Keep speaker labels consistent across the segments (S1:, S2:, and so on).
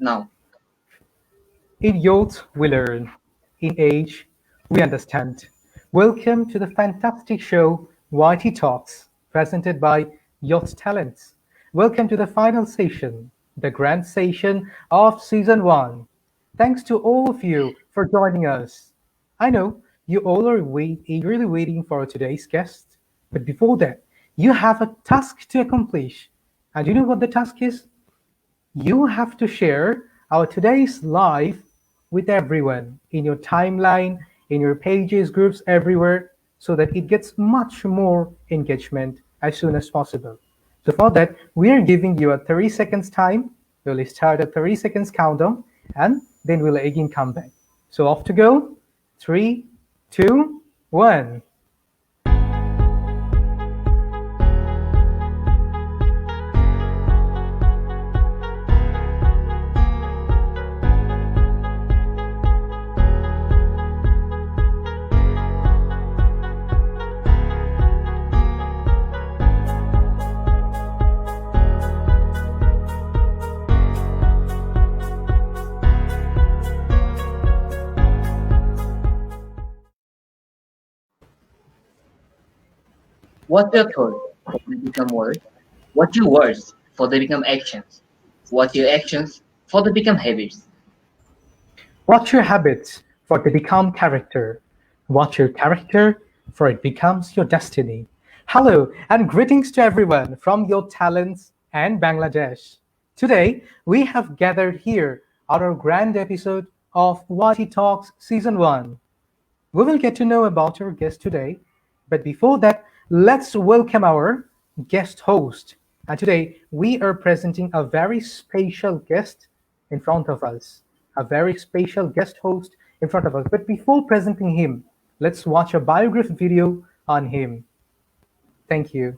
S1: now.
S2: In youth, we learn. In age, we understand. Welcome to the fantastic show, YT Talks, presented by Youth Talents. Welcome to the final session, the grand session of Season 1. Thanks to all of you for joining us. I know you all are eagerly waiting for today's guest, but before that, you have a task to accomplish. And you know what the task is? You have to share our today's live with everyone in your timeline, in your pages, groups, everywhere, so that it gets much more engagement as soon as possible. So for that, we are giving you a 30 seconds time. We'll start a 30 seconds countdown, and then we'll again come back. So off to go. 3, 2, 1.
S1: What your thoughts for they become words? What your words for they become actions? What your actions for they become habits?
S2: Watch your habits, for they become character. Watch your character, for it becomes your destiny. Hello, and greetings to everyone from Your Talents and Bangladesh. Today, we have gathered here at our grand episode of YT Talks Season 1. We will get to know about our guest today, but before that, let's welcome our guest host. And today, we are presenting a very special guest in front of us, a very special guest host in front of us. But before presenting him, let's watch a biography video on him. Thank you.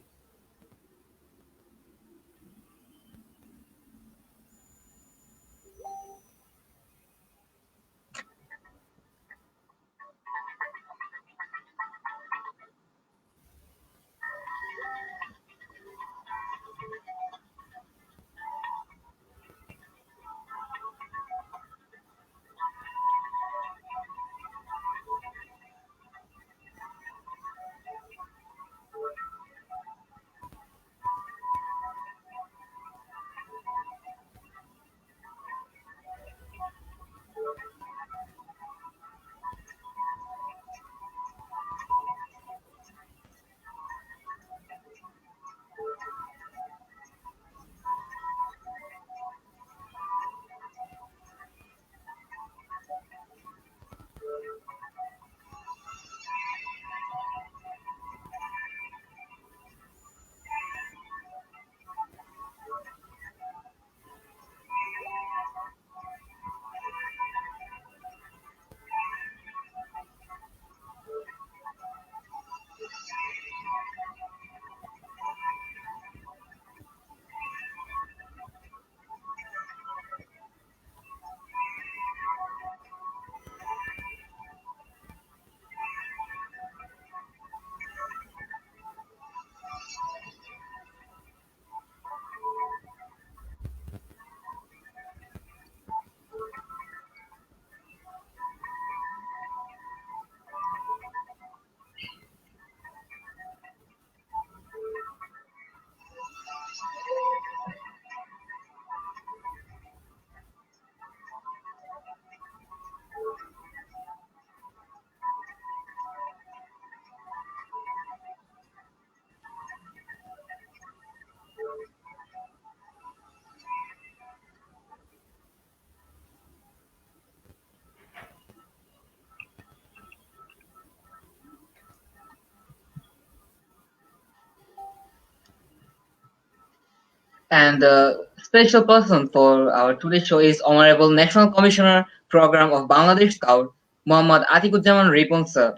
S1: And the special person for our today's show is Honorable National Commissioner Program of Bangladesh Scout, Muhammad Atikuzzaman Ripon sir.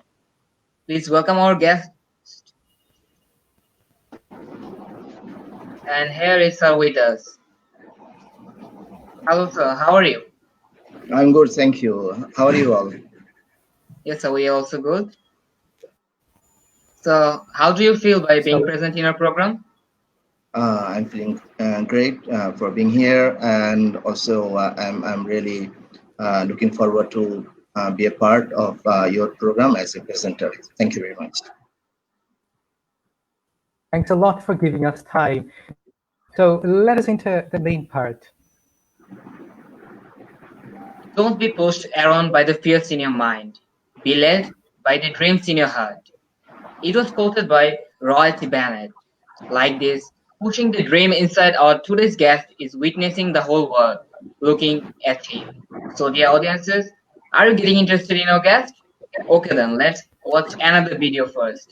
S1: Please welcome our guest. And here is sir with us. Hello sir, how are you?
S3: I'm good, thank you. How are you all?
S1: Yes sir, we are also good. So how do you feel by being present in our program?
S3: I'm feeling great for being here, and also I'm really looking forward to be a part of your program as a presenter. Thank you very much.
S2: Thanks a lot for giving us time. So let us into the main part.
S1: Don't be pushed around by the fears in your mind. Be led by the dreams in your heart. It was quoted by Royalty Bennett. Like this, pushing the dream inside our today's guest is witnessing the whole world looking at him. So, dear audiences, are you getting interested in our guest? Okay, then let's watch another video first.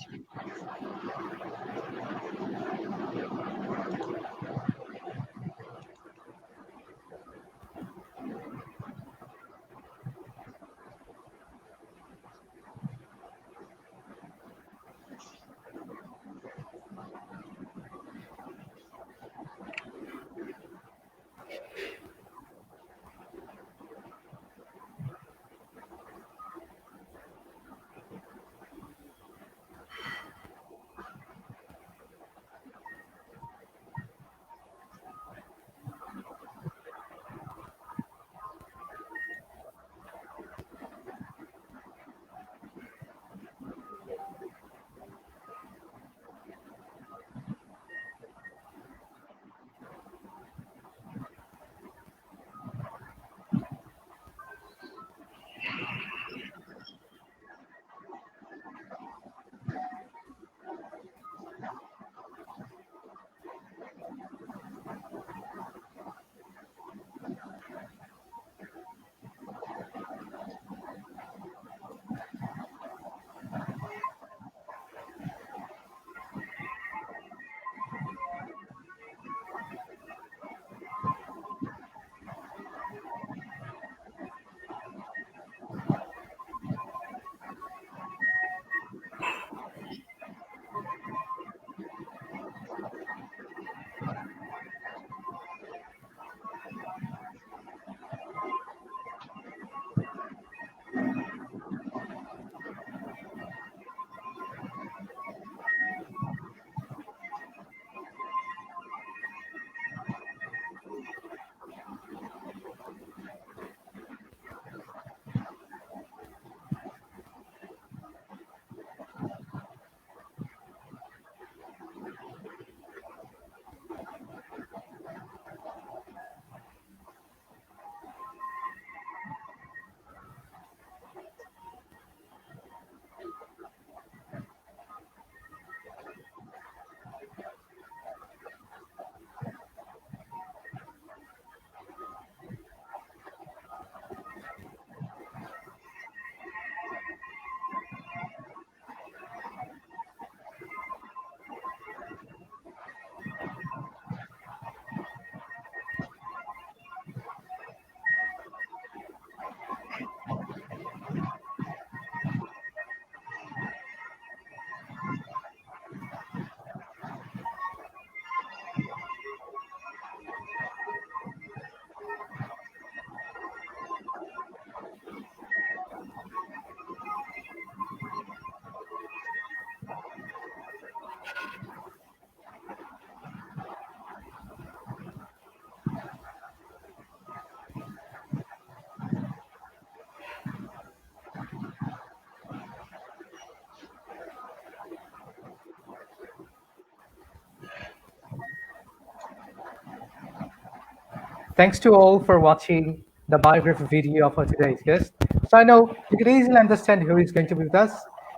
S2: Thanks to all for watching the biography video of our today's guest. So I know you can easily understand who is going to be with us.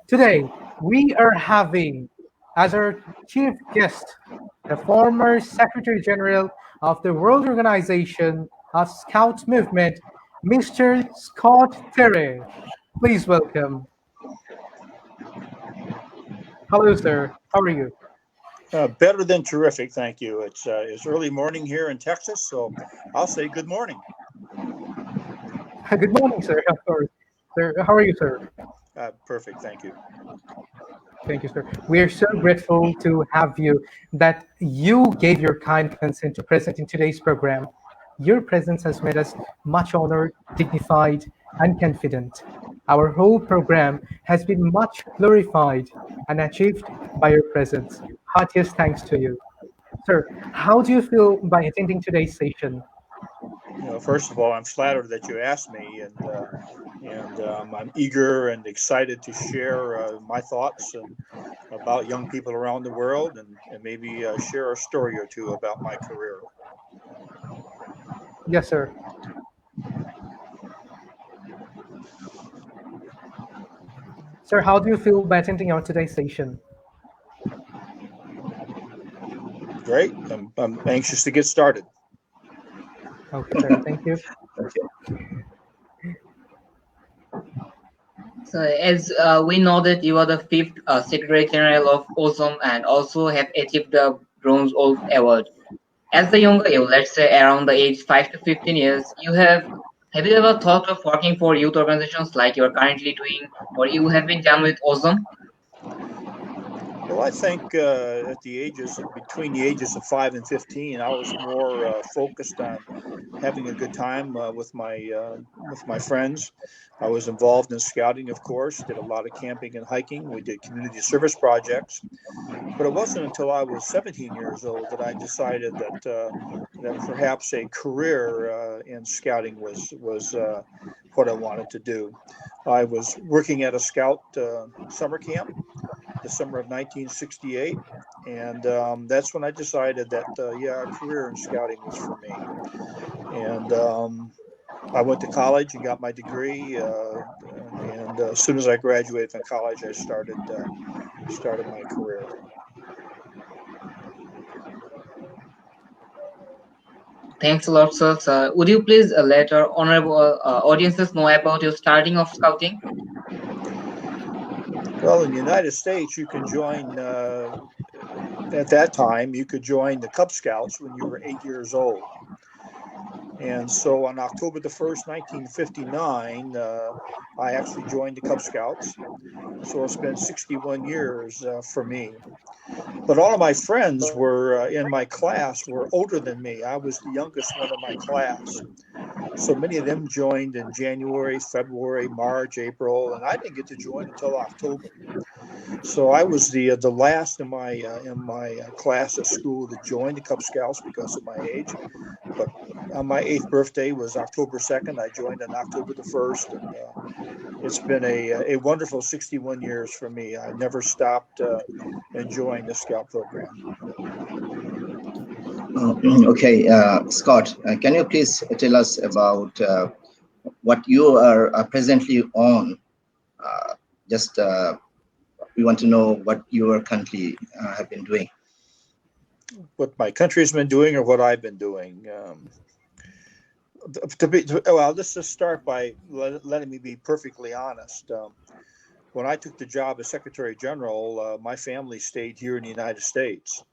S2: Today, we are having as our chief guest the former Secretary General of the World Organization of Scout Movement, Mr. Scott Teare. Please welcome. Hello, sir. How are you?
S4: Better than terrific, thank you. It's early morning here in Texas, so I'll say good morning.
S2: Good morning, sir. Of course. Sir, how are you, sir?
S4: Perfect, thank you.
S2: Thank you, sir. We are so grateful to have you, that you gave your kind consent to present in today's program. Your presence has made us much honored, dignified, and confident. Our whole program has been much glorified and achieved by your presence. Heartiest thanks to you. Sir, how do you feel by attending today's session?
S4: First of all, I'm flattered that you asked me, and I'm eager and excited to share my thoughts about young people around the world, and maybe share a story or two about my career.
S2: Yes, sir. Sir, how do you feel by attending our today's session?
S4: Great. I'm anxious to get started.
S2: Okay, sir. Thank you.
S1: So as we know that you are the fifth Secretary General of WOSM and also have achieved the Bronze Wolf Award. As the younger you, let's say around the age 5 to 15 years, have you ever thought of working for youth organizations like you're currently doing, or you have been done with WOSM?
S4: Well, I think at between the ages of 5 and 15, I was more focused on having a good time with my friends. I was involved in scouting, of course. Did a lot of camping and hiking. We did community service projects. But it wasn't until I was 17 years old that I decided that perhaps a career in scouting was what I wanted to do. I was working at a scout summer camp the summer of 1968, and that's when I decided that yeah, a career in scouting was for me. And I went to college and got my degree, and as soon as I graduated from college, I started my career.
S1: Thanks a lot, sir. Would you please let our honorable audiences know about your starting of scouting?
S4: Well, in the United States, you can join. At that time, you could join the Cub Scouts when you were 8 years old. And so on October the 1st, 1959, I actually joined the Cub Scouts. So it's been 61 years for me. But all of my friends were in my class were older than me. I was the youngest one in my class. So many of them joined in January, February, March, April, and I didn't get to join until October. So I was the last in my class at school to join the Cub Scouts because of my age. But on my 8th birthday was October 2nd. I joined on October the 1st, and it's been a wonderful 61 years for me. I never stopped enjoying the Scout program.
S3: Okay, Scott, can you please tell us about what you are presently on? Just we want to know what you are currently have been doing.
S4: What my country's been doing, or what I've been doing. Well, let's just start by letting me be perfectly honest. When I took the job as Secretary General, my family stayed here in the United States.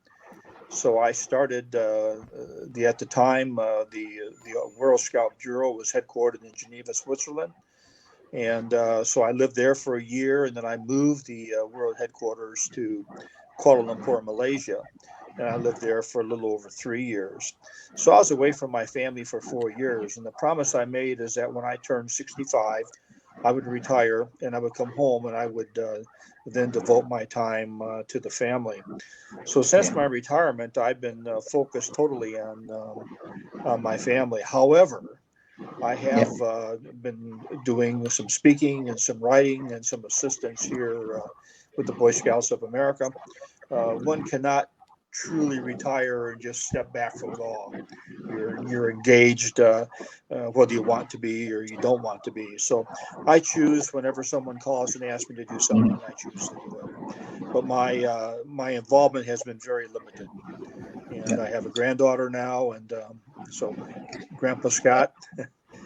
S4: So I started at the time the World Scout Bureau was headquartered in Geneva, Switzerland, and so I lived there for a year, and then I moved the world headquarters to Kuala Lumpur, Malaysia, and I lived there for a little over 3 years. So I was away from my family for 4 years, and the promise I made is that when I turned 65, I would retire and I would come home, and I would then devote my time to the family. So since my retirement, I've been focused totally on my family. However, I have been doing some speaking and some writing and some assistance here with the Boy Scouts of America. One cannot truly retire and just step back from it all. You're engaged whether you want to be or you don't want to be. So I choose whenever someone calls and asks me to do something, I choose to do it. But my involvement has been very limited. And I have a granddaughter now, and so Grandpa Scott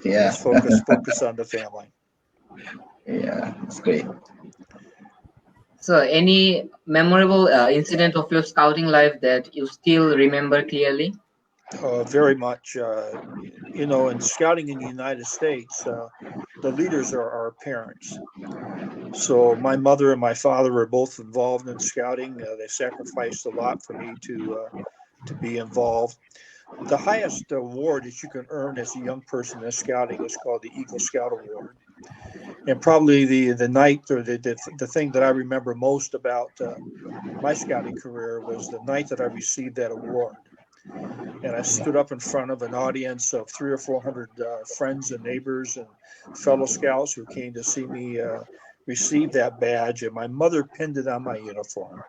S4: is focused on the family.
S3: Yeah, it's great.
S1: So, any memorable incident of your scouting life that you still remember clearly?
S4: Very much. In scouting in the United States, the leaders are our parents. So my mother and my father were both involved in scouting. They sacrificed a lot for me to be involved. The highest award that you can earn as a young person in scouting is called the Eagle Scout Award. And probably the night or the thing that I remember most about my scouting career was the night that I received that award. And I stood up in front of an audience of 300 or 400 friends and neighbors and fellow scouts who came to see me receive that badge. And my mother pinned it on my uniform.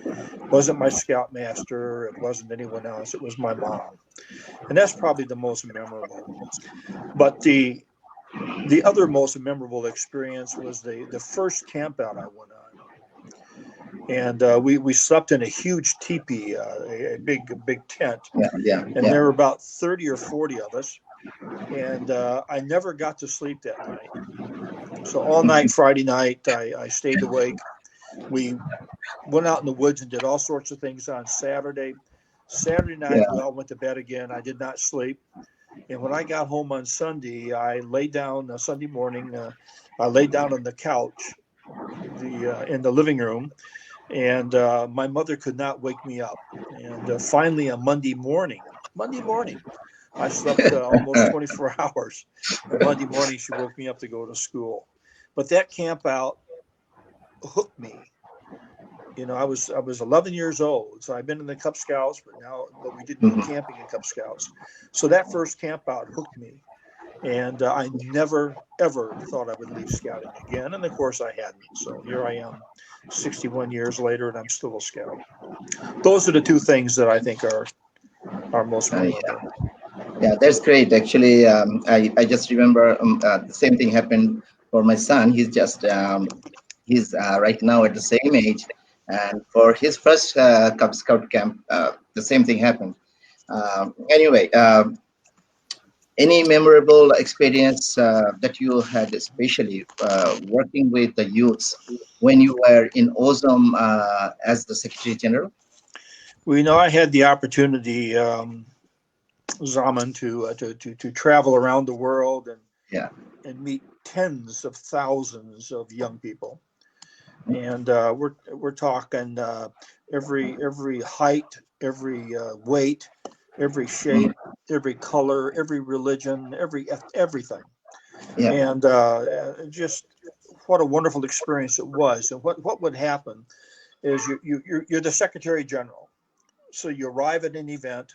S4: It wasn't my scoutmaster. It wasn't anyone else. It was my mom. And that's probably the most memorable. But the other most memorable experience was the first camp out I went on. And we slept in a huge teepee, a big tent. And there were about 30 or 40 of us. And I never got to sleep that night. So all night, Friday night, I stayed awake. We went out in the woods and did all sorts of things on Saturday. Saturday night, we all went to bed again. I did not sleep. And when I got home on Sunday, I laid down Sunday morning. I laid down on the couch in the living room. And my mother could not wake me up. And finally, on Monday morning, I slept almost 24 hours. And Monday morning, she woke me up to go to school. But that camp out hooked me. You know, I was 11 years old, so I've been in the Cub Scouts, but we didn't go camping in Cub Scouts. So that first camp out hooked me. And I never, ever thought I would leave scouting again. And of course I hadn't. So here I am 61 years later, and I'm still a scout. Those are the two things that I think are most memorable.
S3: Yeah, that's great. Actually, I just remember the same thing happened for my son. He's just, he's right now at the same age. And for his first Cub Scout camp, the same thing happened. Anyway, any memorable experience that you had, especially working with the youths when you were in WOSM as the Secretary General?
S4: Well, you know, I had the opportunity, Zaman, to travel around the world and meet tens of thousands of young people. And we're talking every height, every weight, every shape, every color, every religion, everything. And just what a wonderful experience it was. And what would happen is you're the Secretary General. So you arrive at an event,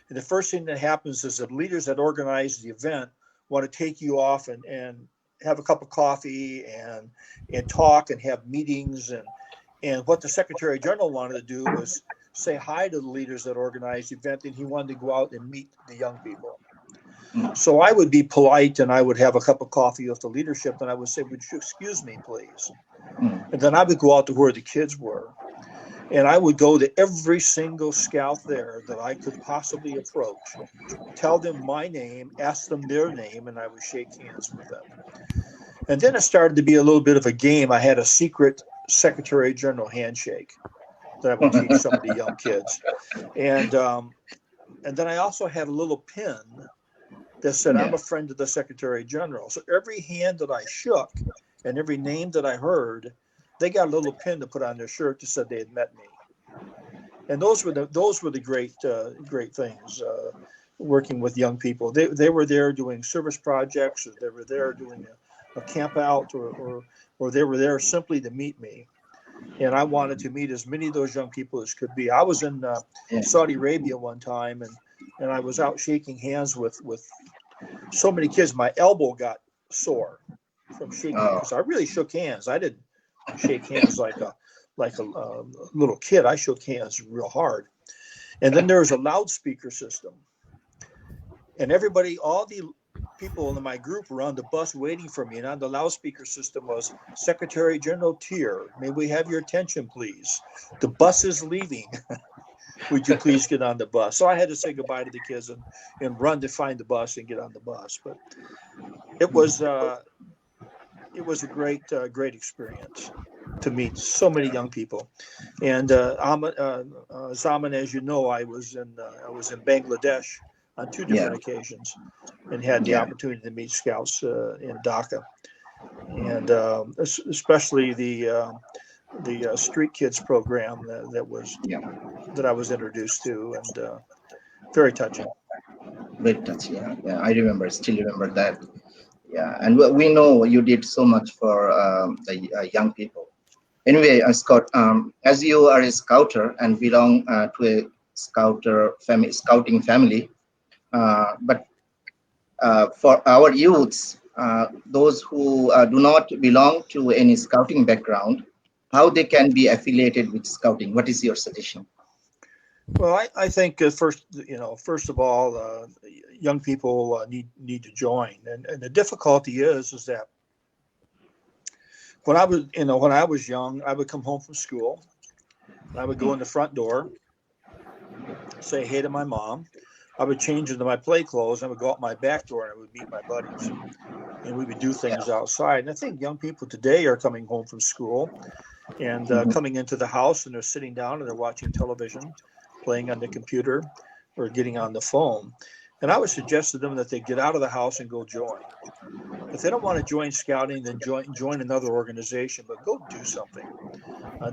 S4: and the first thing that happens is that leaders that organize the event want to take you off and have a cup of coffee and talk and have meetings. And what the Secretary General wanted to do was say hi to the leaders that organized the event, and he wanted to go out and meet the young people. So I would be polite, and I would have a cup of coffee with the leadership, and I would say, "Would you excuse me, please?" And then I would go out to where the kids were, and I would go to every single scout there that I could possibly approach, tell them my name, ask them their name, and I would shake hands with them. And then it started to be a little bit of a game. I had a secret Secretary General handshake that I would teach some of the young kids. And then I also had a little pin that said, "I'm a friend of the Secretary General." So every hand that I shook and every name that I heard, they got a little pin to put on their shirt that said they had met me. And those were the great things, working with young people. They were there doing service projects, or they were there doing a camp out, or they were there simply to meet me. And I wanted to meet as many of those young people as could be. I was in Saudi Arabia one time, and I was out shaking hands with so many kids. My elbow got sore from shaking, because I really shook hands. I didn't shake hands like a little kid. I shook hands real hard. And then there was a loudspeaker system, and everybody, all the people in my group were on the bus waiting for me, and on the loudspeaker system was, "Secretary General Teare, may we have your attention, please? The bus is leaving. Would you please get on the bus?" So I had to say goodbye to the kids and run to find the bus and get on the bus. But it was a great experience to meet so many young people. And Zaman, as you know, I was in Bangladesh on two different occasions, and had the opportunity to meet scouts in Dhaka, and especially the Street Kids program that I was introduced to, and very touching.
S3: Very touching. Yeah, I remember. Still remember that. Yeah, and we know you did so much for the young people. Anyway, Scott, as you are a scouter and belong to a scouting family, but for our youths, those who do not belong to any scouting background, how they can be affiliated with scouting? What is your suggestion?
S4: Well, I think first of all, young people need to join, and the difficulty is that when I was young, I would come home from school, and I would go in the front door, say hey to my mom. I would change into my play clothes. I would go out my back door and I would meet my buddies, and we would do things outside. And I think young people today are coming home from school and coming into the house, and they're sitting down and they're watching television, playing on the computer, or getting on the phone. And I would suggest to them that they get out of the house and go join. If they don't want to join scouting, then join another organization, but go do something.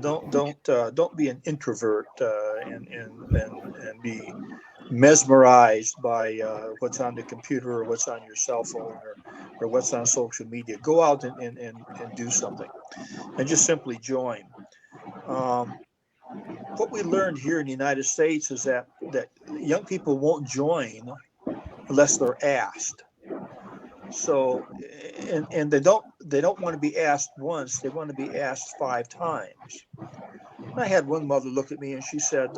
S4: Don't be an introvert and be mesmerized by what's on the computer or what's on your cell phone or what's on social media. Go out and do something, and just simply join. What we learned here in the United States is that young people won't join unless they're asked. So, and they don't want to be asked once; they want to be asked 5 times. And I had one mother look at me and she said,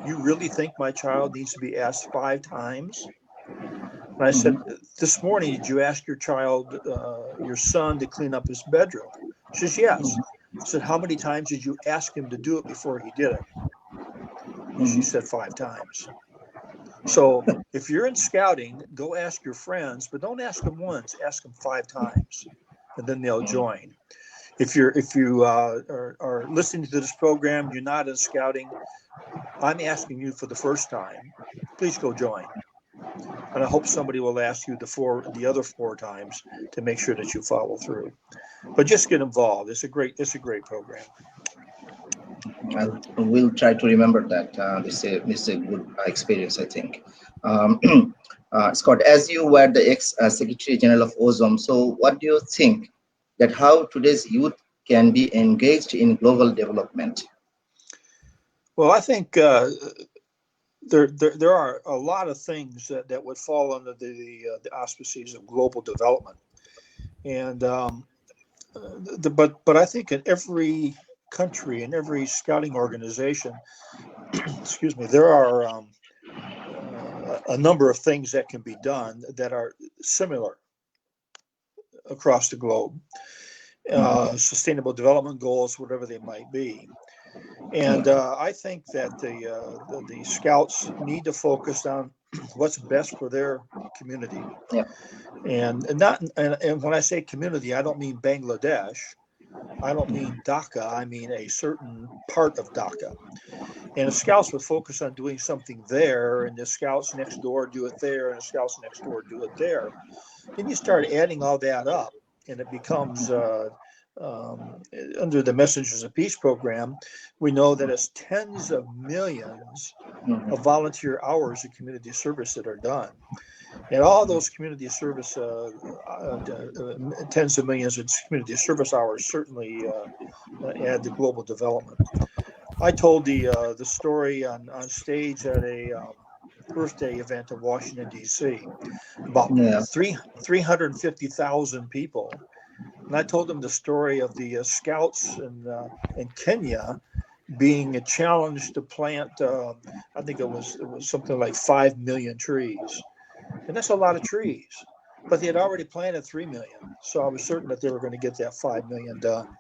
S4: "You really think my child needs to be asked 5 times?" And I said, "This morning, did you ask your child, your son, to clean up his bedroom?" She says, "Yes." I said, "How many times did you ask him to do it before he did it?" And she said 5 times. So if you're in scouting, go ask your friends, but don't ask them once, ask them 5 times, and then they'll join. If you are listening to this program, you're not in scouting, I'm asking you for the first time, please go join. And I hope somebody will ask you the other 4 times to make sure that you follow through. But just get involved. It's a great program.
S3: We'll try to remember that. This is a good experience, I think. Scott, as you were the ex-Secretary General of WOSM, so what do you think that how today's youth can be engaged in global development?
S4: Well, I think there are a lot of things that would fall under the auspices of global development, and but I think in every country, in every scouting organization, excuse me, there are a number of things that can be done that are similar across the globe. Sustainable development goals, whatever they might be. And I think that the scouts need to focus on what's best for their community.
S3: Yeah.
S4: And when I say community, I don't mean Bangladesh. I don't mean Dhaka. I mean a certain part of Dhaka. And the scouts would focus on doing something there, and the scouts next door do it there, and the scouts next door do it there. Then you start adding all that up, and it becomes under the Messengers of Peace program, we know that it's tens of millions of volunteer hours of community service that are done. And all those community service, tens of millions of community service hours certainly add to global development. I told the story on stage at a Earth Day event in Washington, D.C. about 350,000 people. And I told them the story of the scouts in Kenya being challenged to plant, I think it was something like 5 million trees. And that's a lot of trees. But they had already planted 3 million. So I was certain that they were going to get that 5 million done.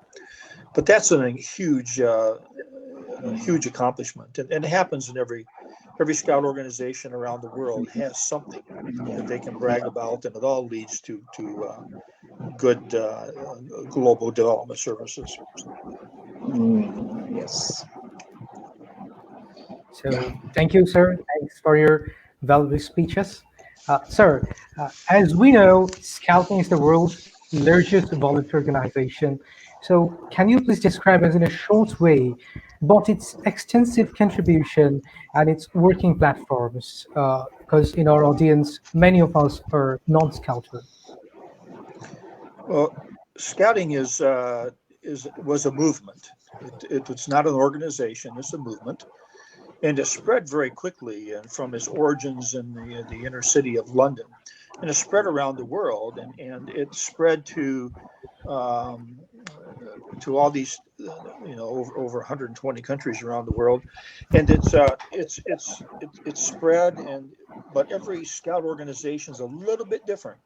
S4: But that's a huge accomplishment. And it happens in every scout organization around the world has something that they can brag about, and it all leads to good global development services.
S3: Yes.
S2: So thank you, sir. Thanks for your valuable speeches. Sir, as we know, Scouting is the world's largest volunteer organization. So can you please describe us in a short way about its extensive contribution and its working platforms? Because in our audience, many of us are non-scouters.
S4: Well, scouting was a movement. It's not an organization; it's a movement, and it spread very quickly. And from its origins in the inner city of London, and it spread around the world, and it spread um, to all these, over 120 countries around the world, and it's spread. But every scout organization is a little bit different.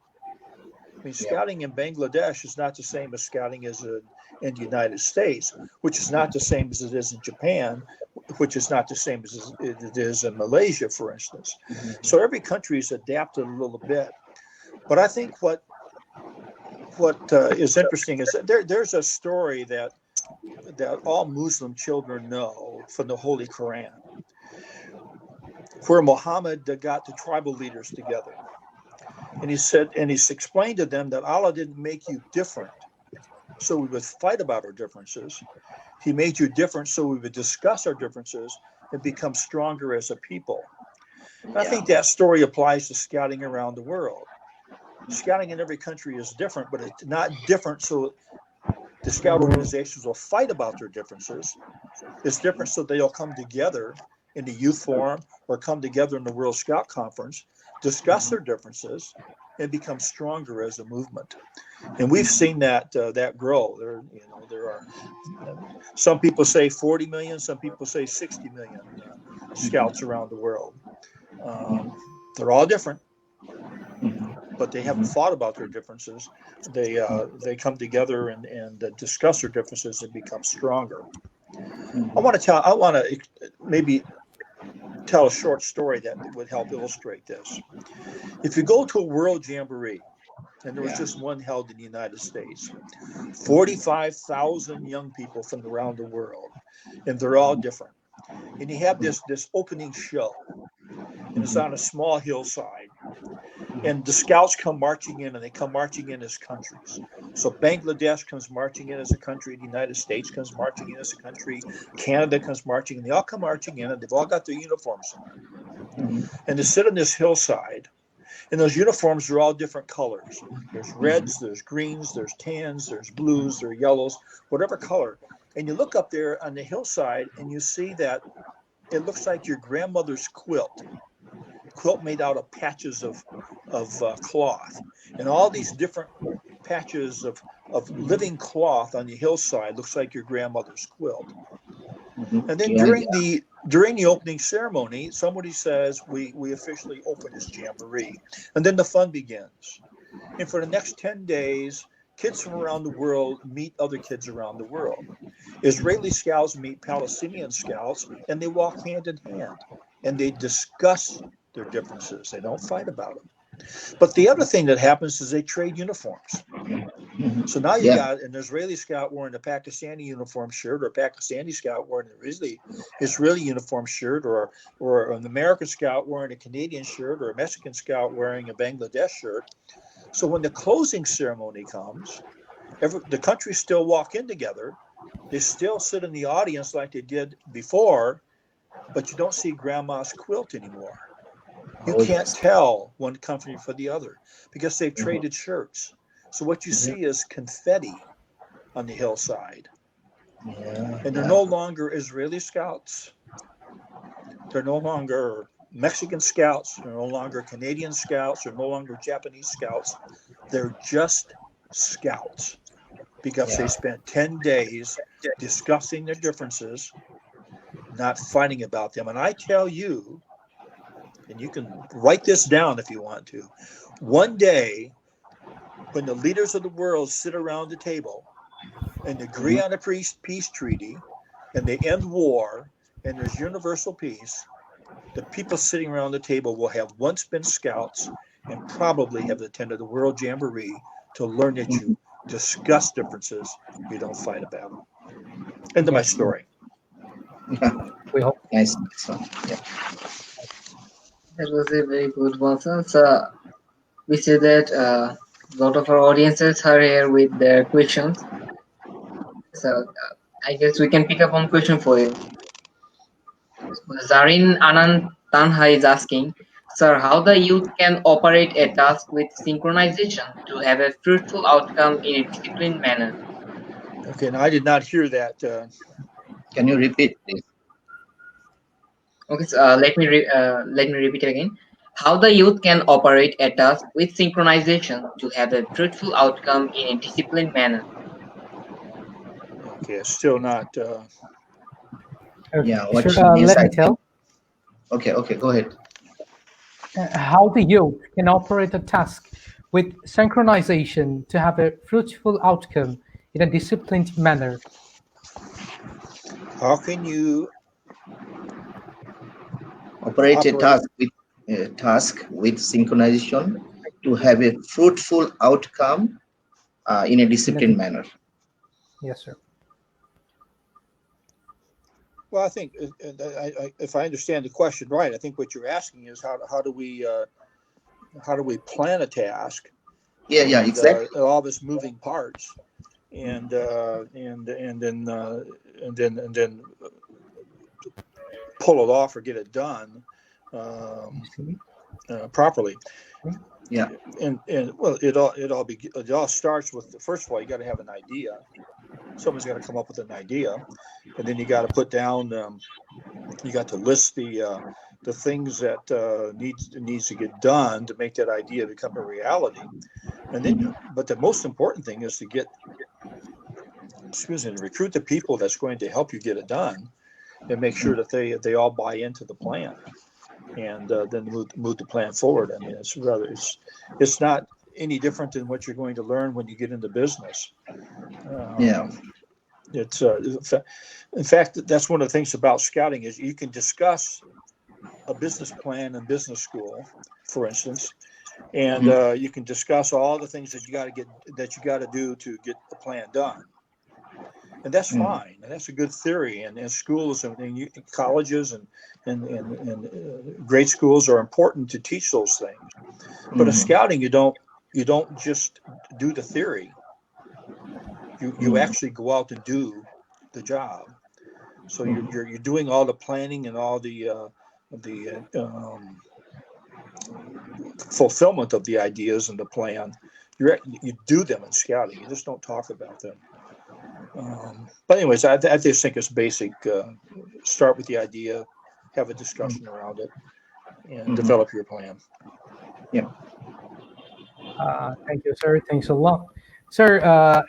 S4: I mean, scouting in Bangladesh is not the same as scouting in the United States, which is not the same as it is in Japan, which is not the same as it is in Malaysia, for instance. So every country is adapted a little bit. But I think what is interesting is that there's a story that all Muslim children know from the Holy Quran, where Muhammad got the tribal leaders together. And he's explained to them that Allah didn't make you different so we would fight about our differences. He made you different so we would discuss our differences and become stronger as a people. And I think that story applies to scouting around the world. Scouting in every country is different, but it's not different so the scout organizations will fight about their differences. It's different so they'll come together in the youth forum or come together in the World Scout Conference, discuss their differences, and become stronger as a movement. And we've seen that grow. There are some people say 40 million, some people say 60 million scouts around the world. They're all different, but they haven't thought about their differences. They come together and discuss their differences and become stronger. I want to maybe tell a short story that would help illustrate this. If you go to a world jamboree, and there was just one held in the United States, 45,000 young people from around the world, and they're all different. And you have this opening show, and it's on a small hillside. And the scouts come marching in, and they come marching in as countries. So Bangladesh comes marching in as a country, the United States comes marching in as a country, Canada comes marching in, they all come marching in, and they've all got their uniforms on. And they sit on this hillside, and those uniforms are all different colors. There's reds, there's greens, there's tans, there's blues, there's yellows, whatever color. And you look up there on the hillside, and you see that it looks like your grandmother's quilt made out of patches of cloth, and all these different patches of living cloth on the hillside looks like your grandmother's quilt. And then during the opening ceremony, somebody says we officially open this jamboree, and then the fun begins. And for the next 10 days, kids from around the world meet other kids around the world. Israeli scouts meet Palestinian scouts, and they walk hand in hand, and they discuss their differences. They don't fight about them. But the other thing that happens is they trade uniforms. So now you got an Israeli scout wearing a Pakistani uniform shirt, or a Pakistani scout wearing an Israeli uniform shirt, or an American scout wearing a Canadian shirt, or a Mexican scout wearing a Bangladesh shirt. So when the closing ceremony comes, the countries still walk in together. They still sit in the audience like they did before, but you don't see grandma's quilt anymore. You can't tell one country for the other because they've traded shirts. So what you see is confetti on the hillside. And they're no longer Israeli scouts. They're no longer Mexican scouts. They're no longer Canadian scouts. They're no longer Japanese scouts. They're just scouts because they spent 10 days discussing their differences, not fighting about them. And I tell you, and you can write this down if you want to, one day when the leaders of the world sit around the table and agree on a peace treaty and they end war and there's universal peace, the people sitting around the table will have once been scouts and probably have attended the World Jamboree to learn that you discuss differences, you don't fight about them. End of my story.
S2: We hope.
S3: Nice.
S1: That was a very good one, sir. So we see that a lot of our audiences are here with their questions. So I guess we can pick up one question for you. Zarin Anand Tanha is asking, Sir, how the youth can operate a task with synchronization to have a fruitful outcome in a disciplined manner.
S4: Okay, now I did not hear that.
S3: Can you repeat, please?
S1: Okay, so let me repeat it again. How the youth can operate a task with synchronization to have a fruitful outcome in a disciplined manner.
S4: Okay, it's still not.
S3: Yeah,
S2: Okay,
S3: what
S2: sir,
S3: she means,
S2: let
S3: I
S2: me
S3: think.
S2: tell.
S3: Okay, go ahead.
S2: How the youth can operate a task with synchronization to have a fruitful outcome in a disciplined manner.
S4: How can you
S3: Operate
S4: operate?
S3: a task with synchronization to have a fruitful outcome in a
S2: In a
S3: disciplined manner.
S2: yes, sir.
S4: Well, I think if I understand the question right, I think what you're asking is how do we plan a task
S3: Yeah,
S4: and
S3: exactly.
S4: all this moving parts and then pull it off or get it done properly.
S3: Yeah.
S4: And well, it all starts with, first of all, you got to have an idea. Someone's got to come up with an idea, and then you got to put down. You got to list the things that needs to get done to make that idea become a reality. And then, but the most important thing is to recruit the people that's going to help you get it done, and make sure that they all buy into the plan, and then move the plan forward. I mean, it's not any different than what you're going to learn when you get into business.
S3: Yeah.
S4: It's in fact, that's one of the things about scouting is you can discuss a business plan in business school, for instance, and you can discuss all the things that you got to do to get the plan done, and that's fine. And that's a good theory. And schools and colleges and grade schools are important to teach those things. But in scouting, you don't just do the theory. You actually go out and do the job. So you're doing all the planning and all the fulfillment of the ideas and the plan. You do them in scouting. You just don't talk about them. But anyways, I just think it's basic. Start with the idea, have a discussion around it, and develop your plan.
S3: Yeah.
S2: Thank you, sir. Thanks a lot. Sir,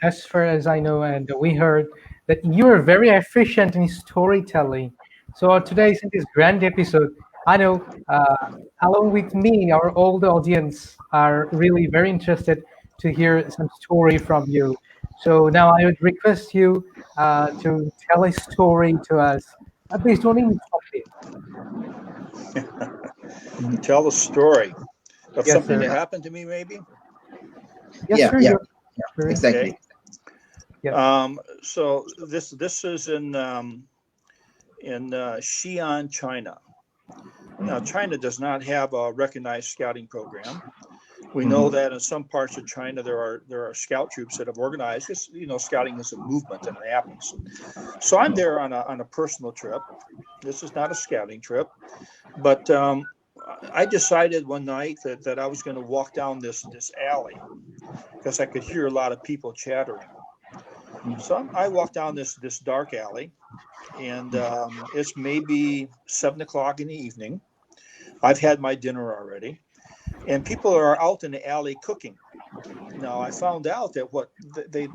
S2: as far as I know, and we heard that you are very efficient in storytelling. So today, in this grand episode, I know, along with me, our old audience are really very interested to hear some story from you. So now I would request you to tell a story to us based on any topic.
S4: Tell a story of
S2: Yes,
S4: something
S2: sir.
S4: that happened to me, maybe.
S2: Yes, sir.
S3: Yeah.
S2: Sure.
S3: Exactly.
S4: Okay.
S2: Yes.
S4: So this is in Xi'an, China. Now, China does not have a recognized scouting program. We know that in some parts of China there are scout troops that have organized. Because, scouting is a movement and it happens. So I'm there on a personal trip. This is not a scouting trip, but I decided one night that I was going to walk down this alley because I could hear a lot of people chattering. So I walked down this dark alley, and it's maybe 7 o'clock in the evening. I've had my dinner already, and people are out in the alley cooking. Now I found out that what they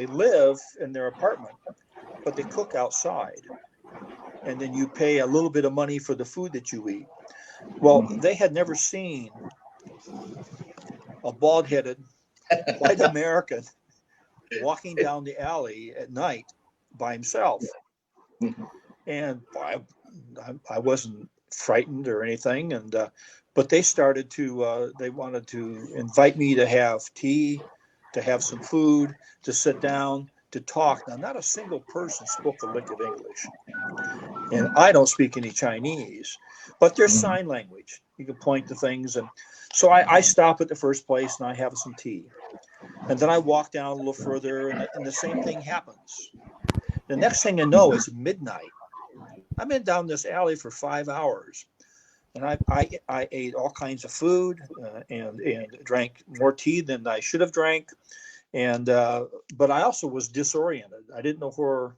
S4: live in their apartment, but they cook outside, and then you pay a little bit of money for the food that you eat. Well, they had never seen a bald-headed white American walking down the alley at night by himself. And I wasn't frightened or anything. And but they started to they wanted to invite me to have tea, to have some food, to sit down, to talk. Now, not a single person spoke a lick of English, and I don't speak any Chinese, but there's sign language. You can point to things, and so I stop at the first place and I have some tea, and then I walk down a little further, and the same thing happens. The next thing I know, it's midnight. I've been down this alley for 5 hours. And I ate all kinds of food and drank more tea than I should have drank. And but I also was disoriented. I didn't know where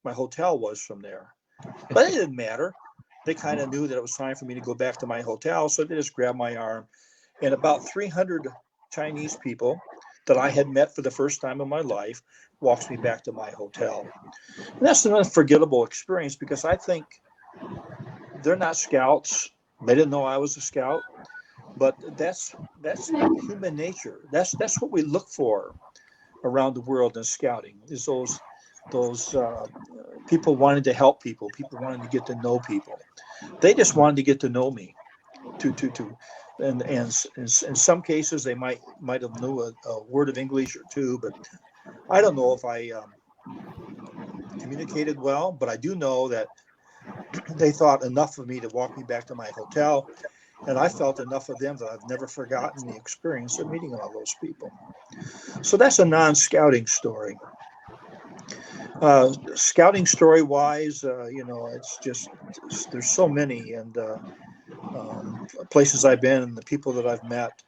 S4: my hotel was from there. But it didn't matter. They kind of knew that it was time for me to go back to my hotel. So they just grabbed my arm. And about 300 Chinese people that I had met for the first time in my life walks me back to my hotel. And that's an unforgettable experience because I think they're not scouts. They didn't know I was a scout. But that's human nature. That's what we look for around the world in scouting, is those people wanting to help people wanting to get to know people. They just wanted to get to know me. And in some cases they might have knew a word of English or two, but I don't know if I communicated well. But I do know that they thought enough of me to walk me back to my hotel. And I felt enough of them that I've never forgotten the experience of meeting all those people. So that's a non-scouting story. Scouting story-wise, it's just there's so many, and places I've been and the people that I've met.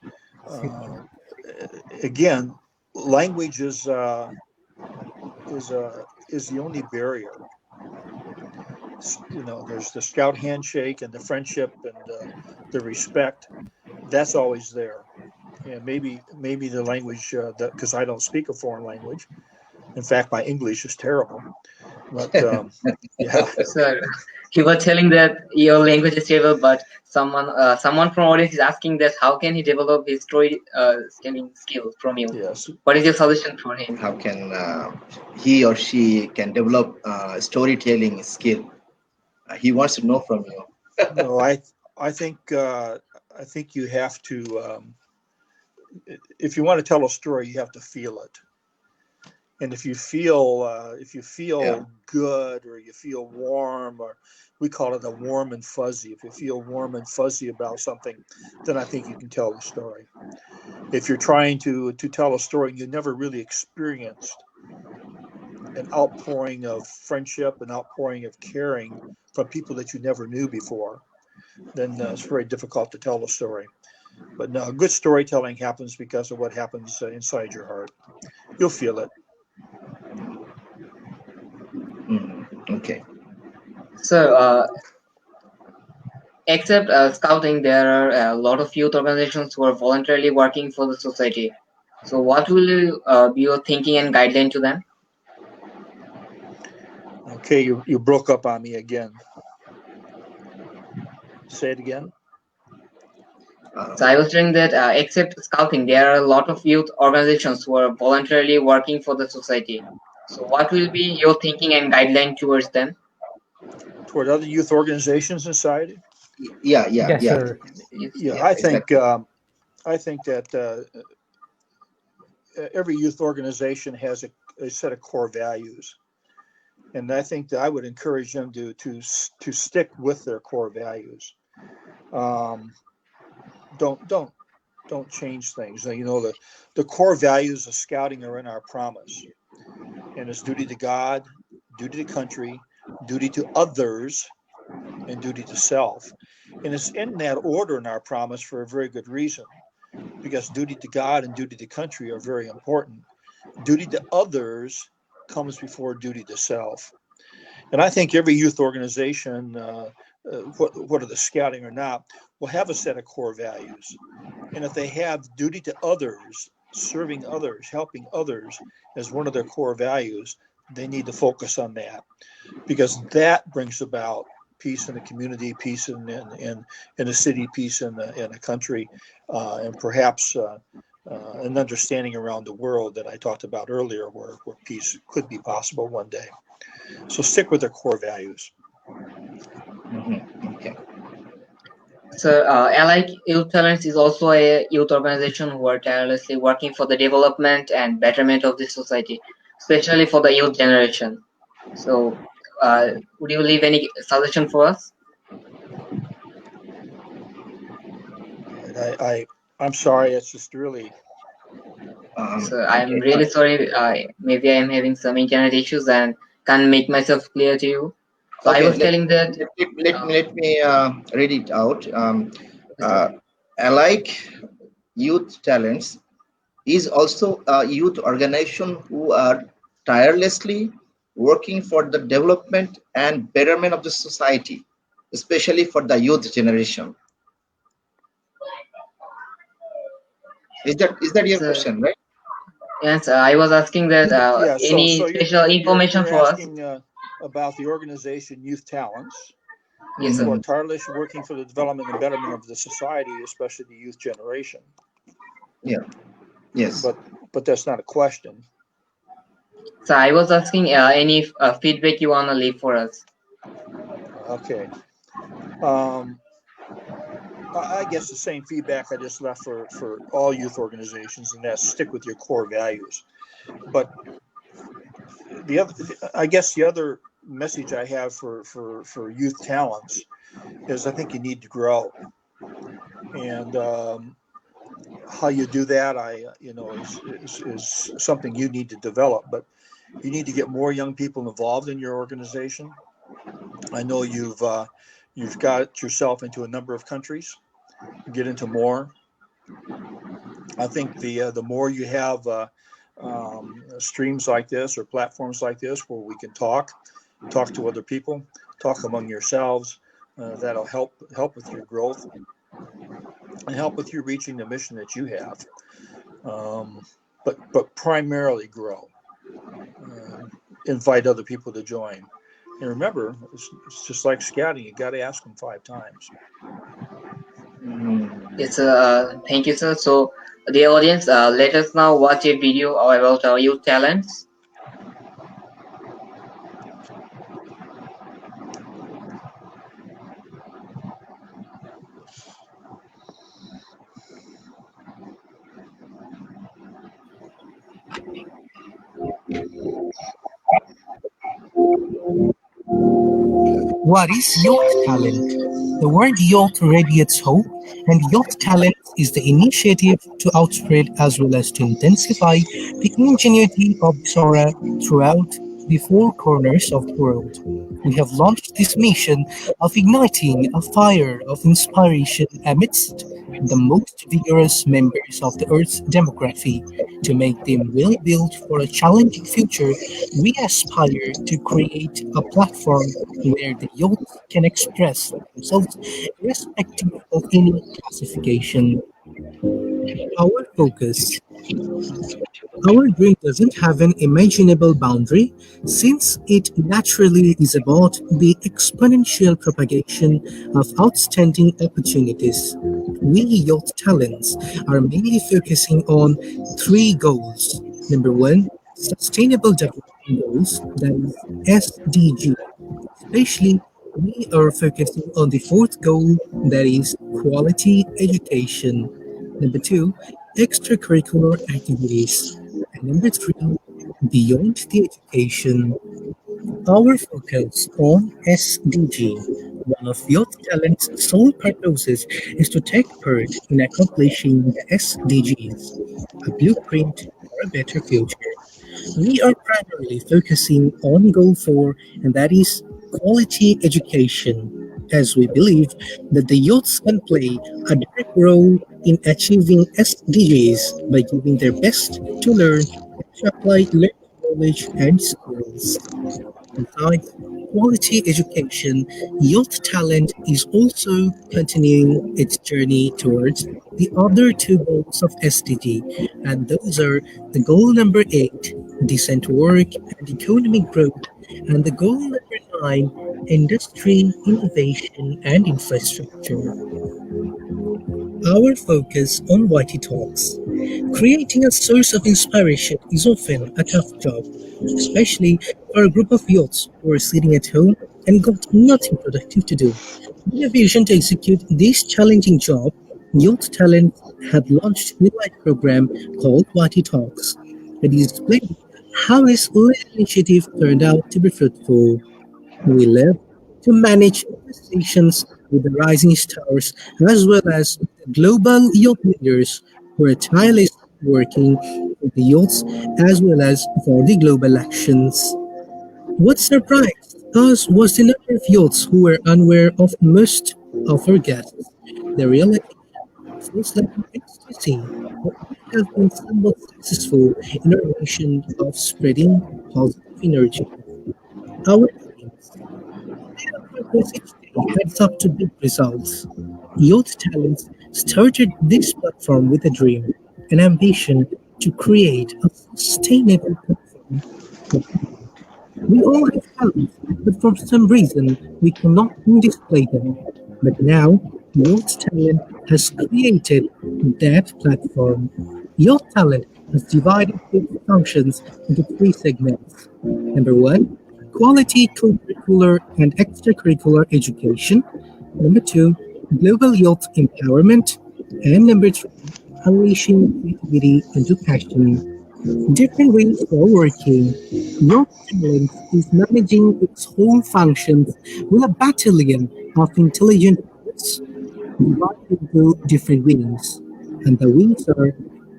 S4: Again, language is the only barrier. There's the scout handshake and the friendship and the respect. That's always there. And maybe the language, because I don't speak a foreign language. In fact, my English is terrible. But yeah.
S1: So you were telling that your language is terrible, but someone from audience is asking that how can he develop his storytelling skill from you?
S4: Yes.
S1: What is your suggestion for him?
S3: How can he or she can develop storytelling skill? He wants to know from you.
S4: No, I think you have to. If you want to tell a story, you have to feel it. And if you feel good, or you feel warm, or we call it a warm and fuzzy. If you feel warm and fuzzy about something, then I think you can tell the story. If you're trying to tell a story and you never really experienced an outpouring of friendship, an outpouring of caring from people that you never knew before, then it's very difficult to tell the story. But no, good storytelling happens because of what happens inside your heart. You'll feel it.
S3: Okay.
S1: So, except scouting, there are a lot of youth organizations who are voluntarily working for the society. So, what will be your thinking and guideline to them?
S4: Okay, you broke up on me again. Say it again.
S1: So I was saying that except scouting, there are a lot of youth organizations who are voluntarily working for the society. So what will be your thinking and guideline towards them?
S4: Toward other youth organizations in society?
S3: Yeah.
S2: Yes, sir.
S4: Yeah, I think that every youth organization has a set of core values, and I think that I would encourage them to stick with their core values. Don't change things. The core values of scouting are in our promise, and it's duty to God, duty to country, duty to others, and duty to self. And it's in that order in our promise for a very good reason, because duty to God and duty to country are very important. Duty to others comes before duty to self. And I think every youth organization, whether the scouting or not, will have a set of core values. And if they have duty to others, serving others, helping others as one of their core values, they need to focus on that, because that brings about peace in the community, peace in the city, peace in a country, and perhaps an understanding around the world that I talked about earlier, where peace could be possible one day. So stick with their core values.
S3: Okay.
S1: So Allied Youth Talents is also a youth organization who are tirelessly working for the development and betterment of the society, especially for the youth generation. So would you leave any suggestion for us?
S4: I'm sorry, it's just really.
S1: So I'm really sorry. Maybe I'm having some internet issues and can't make myself clear to you. So I
S3: Okay,
S1: was telling that.
S3: let me read it out. Alike Youth Talents is also a youth organization who are tirelessly working for the development and betterment of the society, especially for the youth generation. Is that your
S1: So,
S3: question, right?
S1: yes, I was asking that
S4: Yeah, so
S1: any special information
S4: you're
S1: for us.
S4: asking about the organization Youth Talents,
S1: Yes, sir.
S4: who are
S3: Mhm.
S4: tirelessly working for the development and betterment of the society, especially the youth generation.
S3: Yeah. Yes.
S4: But that's not a question.
S1: So I was asking any feedback you wanna leave for us.
S4: Okay. Um, I guess the same feedback I just left for all youth organizations, and that's stick with your core values. But the other message I have for youth talents is I think you need to grow, and how you do that, is something you need to develop. But you need to get more young people involved in your organization. I know you've got yourself into a number of countries. Get into more. I think the more you have streams like this or platforms like this where we can talk to other people, talk among yourselves, that'll help with your growth and help with you reaching the mission that you have. But primarily grow. Invite other people to join. And remember, it's just like scouting. You got to ask them 5 times.
S1: Yes, thank you, sir. So, the audience, let us now watch a video about our youth talents.
S2: What is youth talent? The word youth radiates hope, and youth talent is the initiative to outspread as well as to intensify the ingenuity of this aura throughout the four corners of the world. We have launched this mission of igniting a fire of inspiration amidst the most vigorous members of the Earth's demography. To make them well built for a challenging future, we aspire to create a platform where the youth can express themselves irrespective of any classification. Our focus. Our dream doesn't have an imaginable boundary since it naturally is about the exponential propagation of outstanding opportunities. We youth talents are mainly focusing on three goals. Number one, sustainable development goals, that is SDG. Especially, we are focusing on the fourth goal, that is quality education. Number two, extracurricular activities. And number three, beyond the education. Our focus on SDG. One of Youth Talent's sole purposes is to take part in accomplishing the SDGs, a blueprint for a better future. We are primarily focusing on goal 4, and that is quality education, as we believe that the youths can play a direct role in achieving SDGs by giving their best to learn and to apply learned knowledge and skills. Besides quality education, Youth Talent is also continuing its journey towards the other two goals of SDG, and those are the goal number 8, decent work and economic growth, and the goal number 9, industry, innovation, and infrastructure. Our focus on YT Talks. Creating a source of inspiration is often a tough job, especially for a group of youths who are sitting at home and got nothing productive to do. With a vision to execute this challenging job, Youth Talent have launched a light program called YT Talks. It is explaining how this little initiative turned out to be fruitful. We live to manage conversations with the rising stars as well as the global youth leaders who are tirelessly working for the youths as well as for the global actions. What surprised?
S5: As was the number of youths who were unaware of most of our guests. The realization feels like an ecstasy that we have been somewhat successful in our mission of spreading positive energy. Our dreams, progress each day adds up to big results. Youth Talents started this platform with a dream, an ambition to create a sustainable platform. We all have talents, but for some reason we cannot display them. But now, Youth Talent has created that platform. Youth Talent has divided its functions into three segments. Number one, quality co-curricular and extracurricular education. Number two, global youth empowerment. And number three, unleashing creativity into passion. Different ways for working. Your talent is managing its whole functions with a battalion of intelligent youths divided into different wings. And the wings are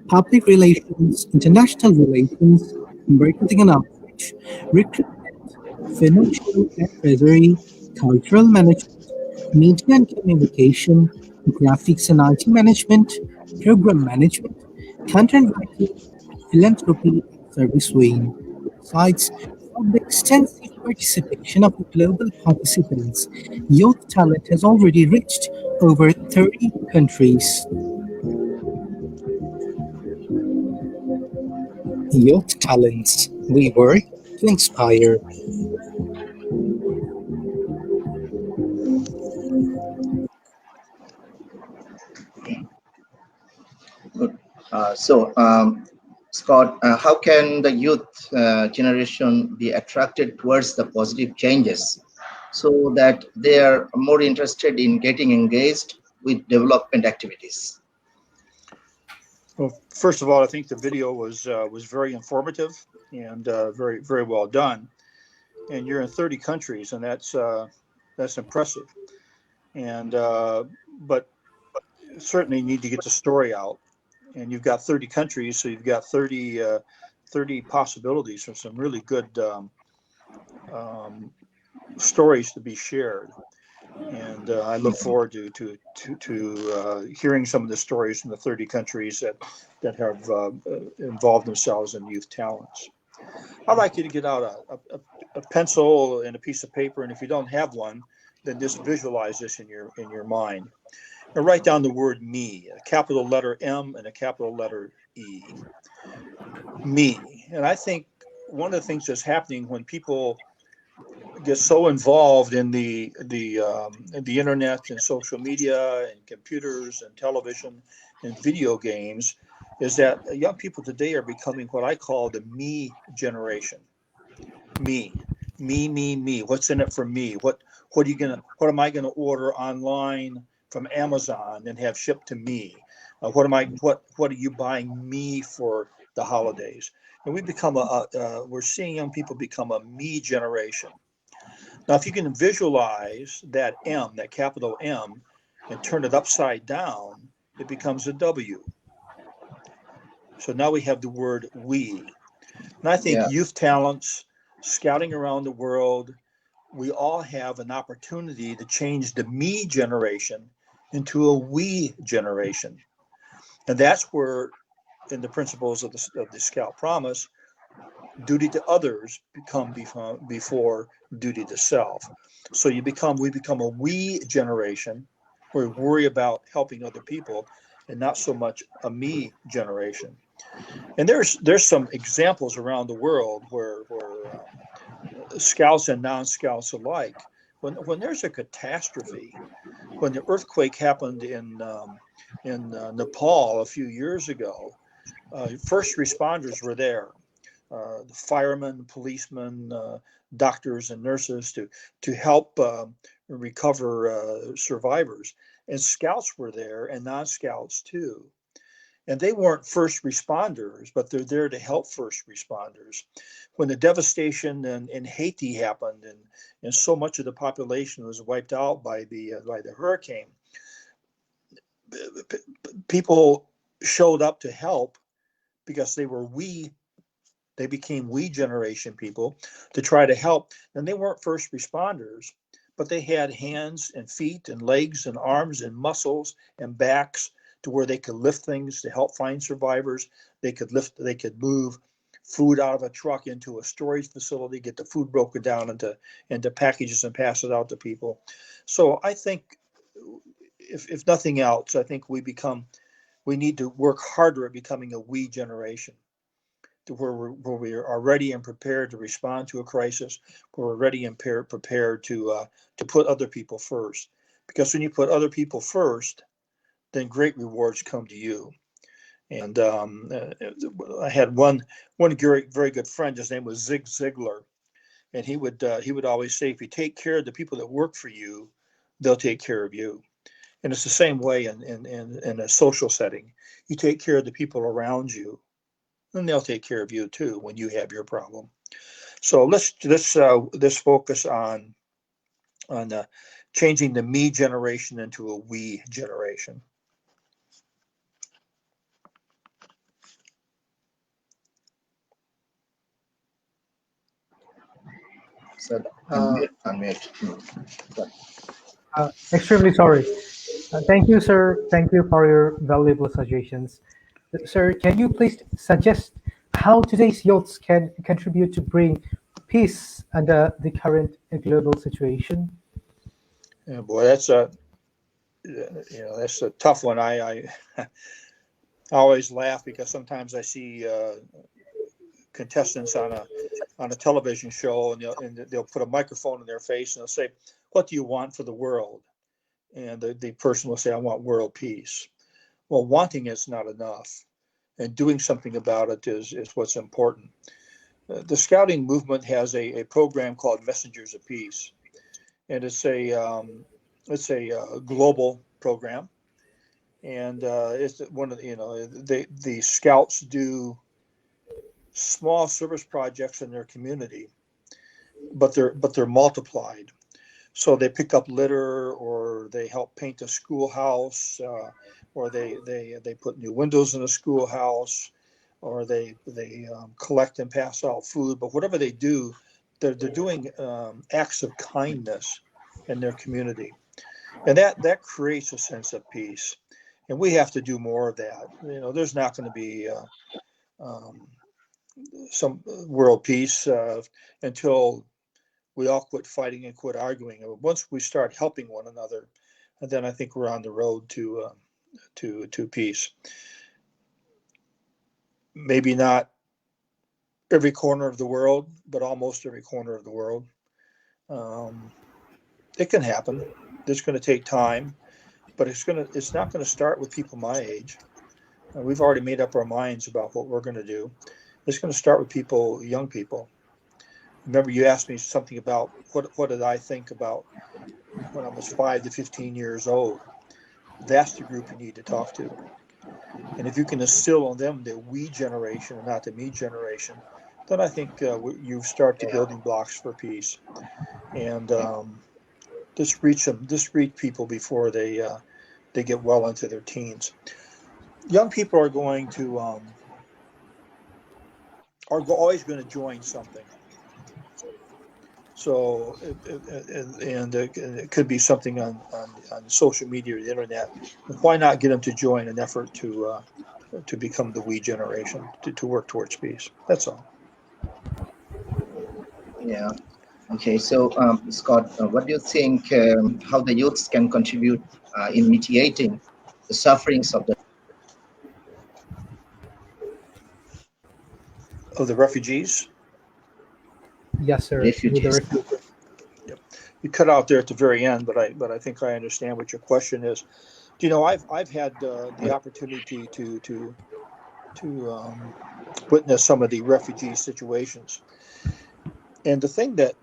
S5: public relations, international relations, marketing and outreach, recruitment, financial and treasury, cultural management, media and communication, graphics and IT management, program management, content writing, philanthropy, and service wing. Besides, from the extensive participation of the global participants, Youth Talent has already reached over 30 countries. Youth Talents, we work to inspire.
S3: Good. Scott, how can the youth generation be attracted towards the positive changes so that they are more interested in getting engaged with development activities?
S4: Well, first of all, I think the video was very informative and very well done. And you're in 30 countries, and that's impressive. And but certainly need to get the story out. And you've got 30 countries, so you've got 30 possibilities for some really good um, stories to be shared. And I look forward to hearing some of the stories from the 30 countries that have involved themselves in youth talents. I'd like you to get out a pencil and a piece of paper, and if you don't have one, then just visualize this in your mind. And write down the word me, a capital letter M and a capital letter E. Me. And I think one of the things that's happening when people get so involved in the internet and social media and computers and television and video games is that young people today are becoming what I call the me generation. Me. What's in it for me? What am I gonna order online from Amazon and have shipped to me? What are you buying me for the holidays? And we're seeing young people become a me generation. Now, if you can visualize that M, that capital M, and turn it upside down, it becomes a W. So now we have the word we. And I think
S3: Yeah,
S4: youth talents, scouting around the world, we all have an opportunity to change the me generation into a we generation. And that's where, in the principles of the Scout Promise, duty to others become before duty to self. So we become a we generation where we worry about helping other people and not so much a me generation. And there's some examples around the world where scouts and non-scouts alike, when there's a catastrophe, when the earthquake happened in Nepal a few years ago, first responders were there, the firemen, policemen, doctors, and nurses to help recover survivors. And scouts were there, and non-scouts too. And they weren't first responders, but they're there to help first responders. When the devastation in Haiti happened, and so much of the population was wiped out by the hurricane, people showed up to help because they They became we generation people to try to help. And they weren't first responders, but they had hands and feet and legs and arms and muscles and backs to where they could lift things to help find survivors. They could move food out of a truck into a storage facility, get the food broken down into packages and pass it out to people. So I think if nothing else, I think we need to work harder at becoming a we generation, to where we are ready and prepared to respond to a crisis, where we're ready and prepared to put other people first. Because when you put other people first, then great rewards come to you. And I had one very good friend. His name was Zig Ziglar, and he would always say, if you take care of the people that work for you, they'll take care of you. And it's the same way in a social setting. You take care of the people around you, and they'll take care of you too when you have your problem. So let's focus on changing the me generation into a we generation.
S3: So
S1: Uh,
S3: unmute.
S2: Extremely sorry. Thank you, sir. Thank you for your valuable suggestions. Sir, can you please suggest how today's youths can contribute to bring peace under the current global situation?
S4: Yeah, boy, that's a tough one. I always laugh because sometimes I see contestants on a television show, and they'll put a microphone in their face and they'll say, "What do you want for the world?" And the person will say, "I want world peace." Well, wanting it's not enough, and doing something about it is what's important. The Scouting movement has a program called Messengers of Peace, and it's a global program, and it's one of the Scouts do small service projects in their community, but they're multiplied. So they pick up litter, or they help paint a schoolhouse, or they put new windows in a schoolhouse, or they collect and pass out food. But whatever they do, they're doing acts of kindness in their community, and that creates a sense of peace. And we have to do more of that. There's not going to be some world peace until we all quit fighting and quit arguing. And once we start helping one another, then I think we're on the road to peace. Maybe not every corner of the world, but almost every corner of the world. It can happen. It's going to take time, but it's not going to start with people my age. We've already made up our minds about what we're going to do. It's going to start with young people. Remember, you asked me something about what did I think about when I was 5 to 15 years old. That's the group you need to talk to. And if you can instill on them the we generation and not the me generation, then I think you start the building blocks for peace. And just reach people before they get well into their teens. Young people are going to always going to join something. So it could be something on social media or the internet. Why not get them to join an effort to become the we generation, to work towards peace? That's all.
S3: Yeah. Okay. So, Scott, what do you think? How the youths can contribute in mitigating the sufferings of
S4: The refugees?
S2: Yes, sir. With the
S3: refugees?
S4: Yep. You cut out there at the very end, but I think I understand what your question is. I've had the opportunity to witness some of the refugee situations, and the thing that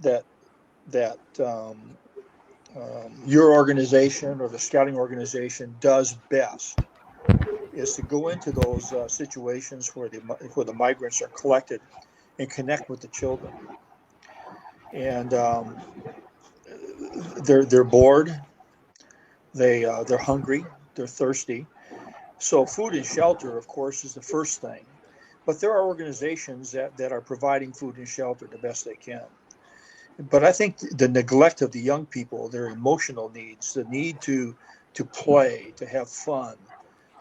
S4: your organization or the scouting organization does best is to go into those situations where the migrants are collected and connect with the children. And they're bored, they're hungry, they're thirsty. So food and shelter, of course, is the first thing. but there are organizations that are providing food and shelter the best they can. But I think the neglect of the young people, their emotional needs, the need to play, to have fun,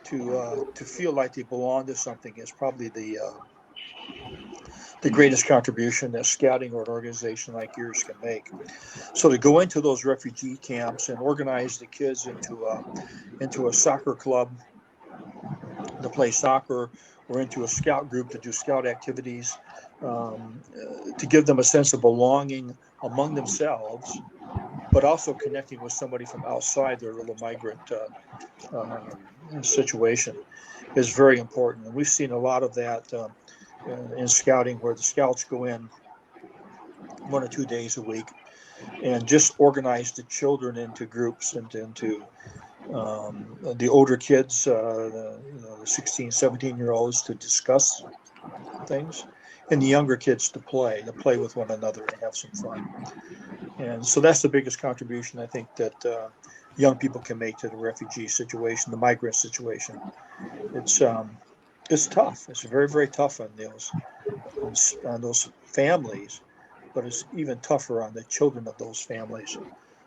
S4: to feel like they belong to something is probably the greatest contribution that scouting or an organization like yours can make. So to go into those refugee camps and organize the kids into a soccer club to play soccer, or into a scout group to do scout activities, to give them a sense of belonging among themselves, but also connecting with somebody from outside their little migrant situation is very important. And we've seen a lot of that in scouting, where the scouts go in 1 or 2 days a week and just organize the children into groups and into the older kids, the 16, 17-year-olds, to discuss things, and the younger kids to play with one another and have some fun. And so that's the biggest contribution I think that young people can make to the refugee situation, the migrant situation. It's tough. It's very, very tough on those families, but it's even tougher on the children of those families.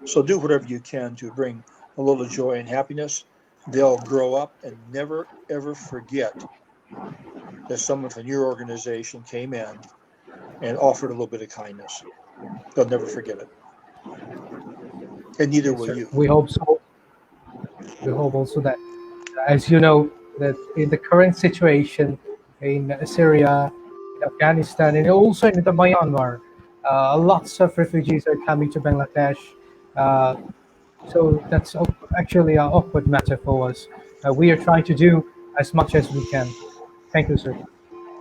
S4: So do whatever you can to bring a little joy and happiness. They'll grow up and never, ever forget that someone from your organization came in and offered a little bit of kindness. They'll never forget it. And neither will you.
S2: We hope so. We hope also that, as you know, that in the current situation in Syria, in Afghanistan, and also in the Myanmar, lots of refugees are coming to Bangladesh. Uh, so that's actually an awkward matter for us. We are trying to do as much as we can. Thank you, sir.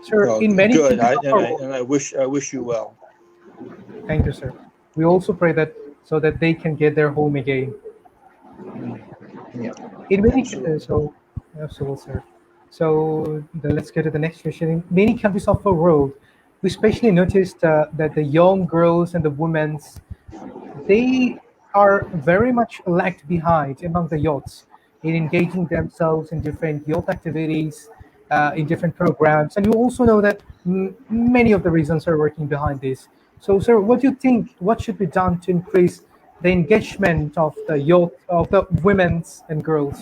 S2: Sir,
S4: Well,
S2: in many
S4: good.
S2: countries,
S4: I wish you well.
S2: thank you, sir. We also pray that so that they can get their home again.
S3: Yeah.
S2: In many
S4: Absolutely.
S2: so absolutely, sir. So let's get to the next question. In many countries of the world, we especially noticed that the young girls and the women, they are very much lagged behind among the youths in engaging themselves in different youth activities, in different programs. And you also know that many of the reasons are working behind this. So, sir, what do you think? What should be done to increase the engagement of the youth, of the women and girls,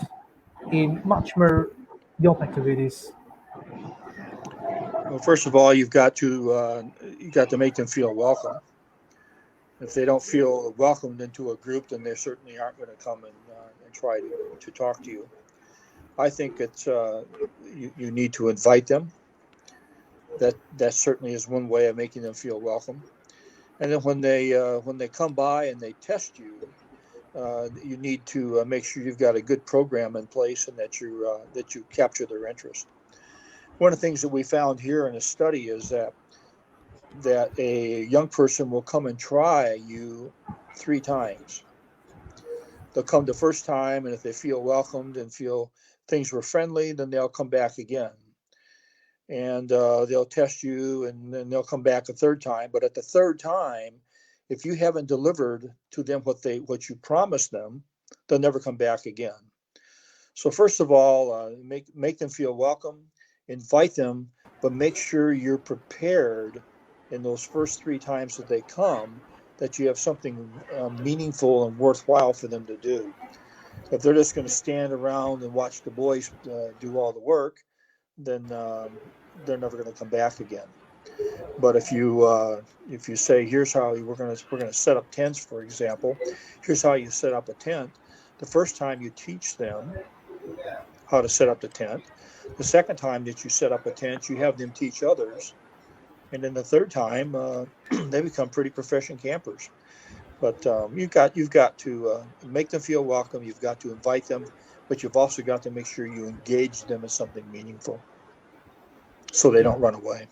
S2: in much more youth activities?
S4: Well, first of all, you've got to make them feel welcome. If they don't feel welcomed into a group, then they certainly aren't going to come and try to talk to you. I think it's you need to invite them. That certainly is one way of making them feel welcome. And then when they come by and they test you, you need to make sure you've got a good program in place and that you capture their interest. One of the things that we found here in a study is that a young person will come and try you 3 times. They'll come the first time, and if they feel welcomed and feel things were friendly, then they'll come back again. And they'll test you, and then they'll come back a 3rd time. But at the 3rd time, if you haven't delivered to them what you promised them, they'll never come back again. So first of all, make them feel welcome, invite them, but make sure you're prepared in those first 3 times that they come, that you have something meaningful and worthwhile for them to do. If they're just going to stand around and watch the boys do all the work, then they're never going to come back again. But if you say, here's how we're going to set up tents, for example, here's how you set up a tent. The first time you teach them how to set up the tent. The second time that you set up a tent, you have them teach others. And then the 3rd time, they become pretty proficient campers. But you've got to make them feel welcome. You've got to invite them, but you've also got to make sure you engage them in something meaningful, so they don't run away.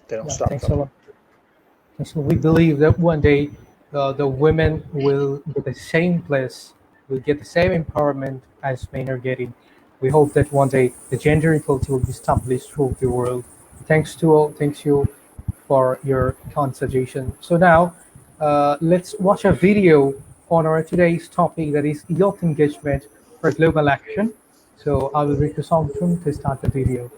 S4: They don't stop
S2: Thanks a
S4: coming.
S2: lot. And so we believe that one day the women will get the same place, will get the same empowerment as men are getting. We hope that one day the gender equality will be established throughout the world. Thanks to all. Thanks you for your consultation. So now let's watch a video on our today's topic, that is youth engagement for global action. So I will request Samsung to start the video.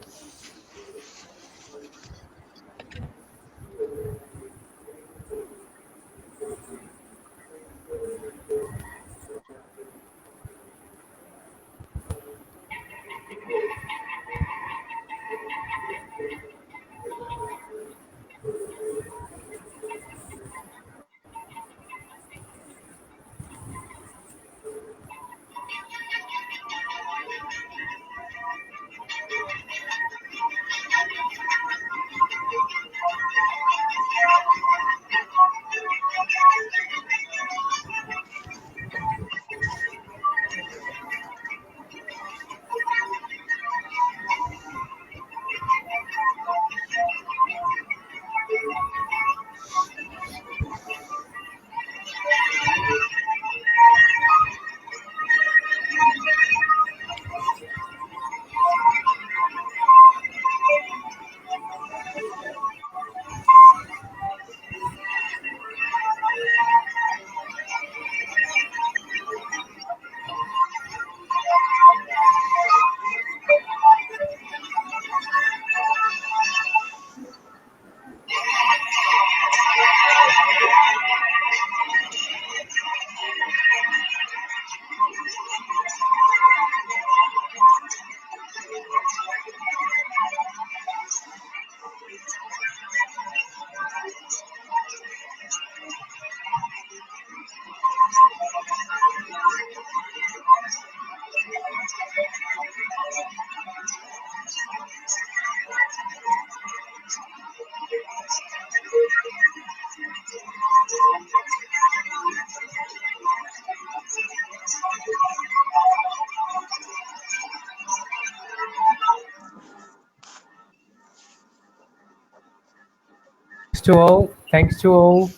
S2: Thanks to all.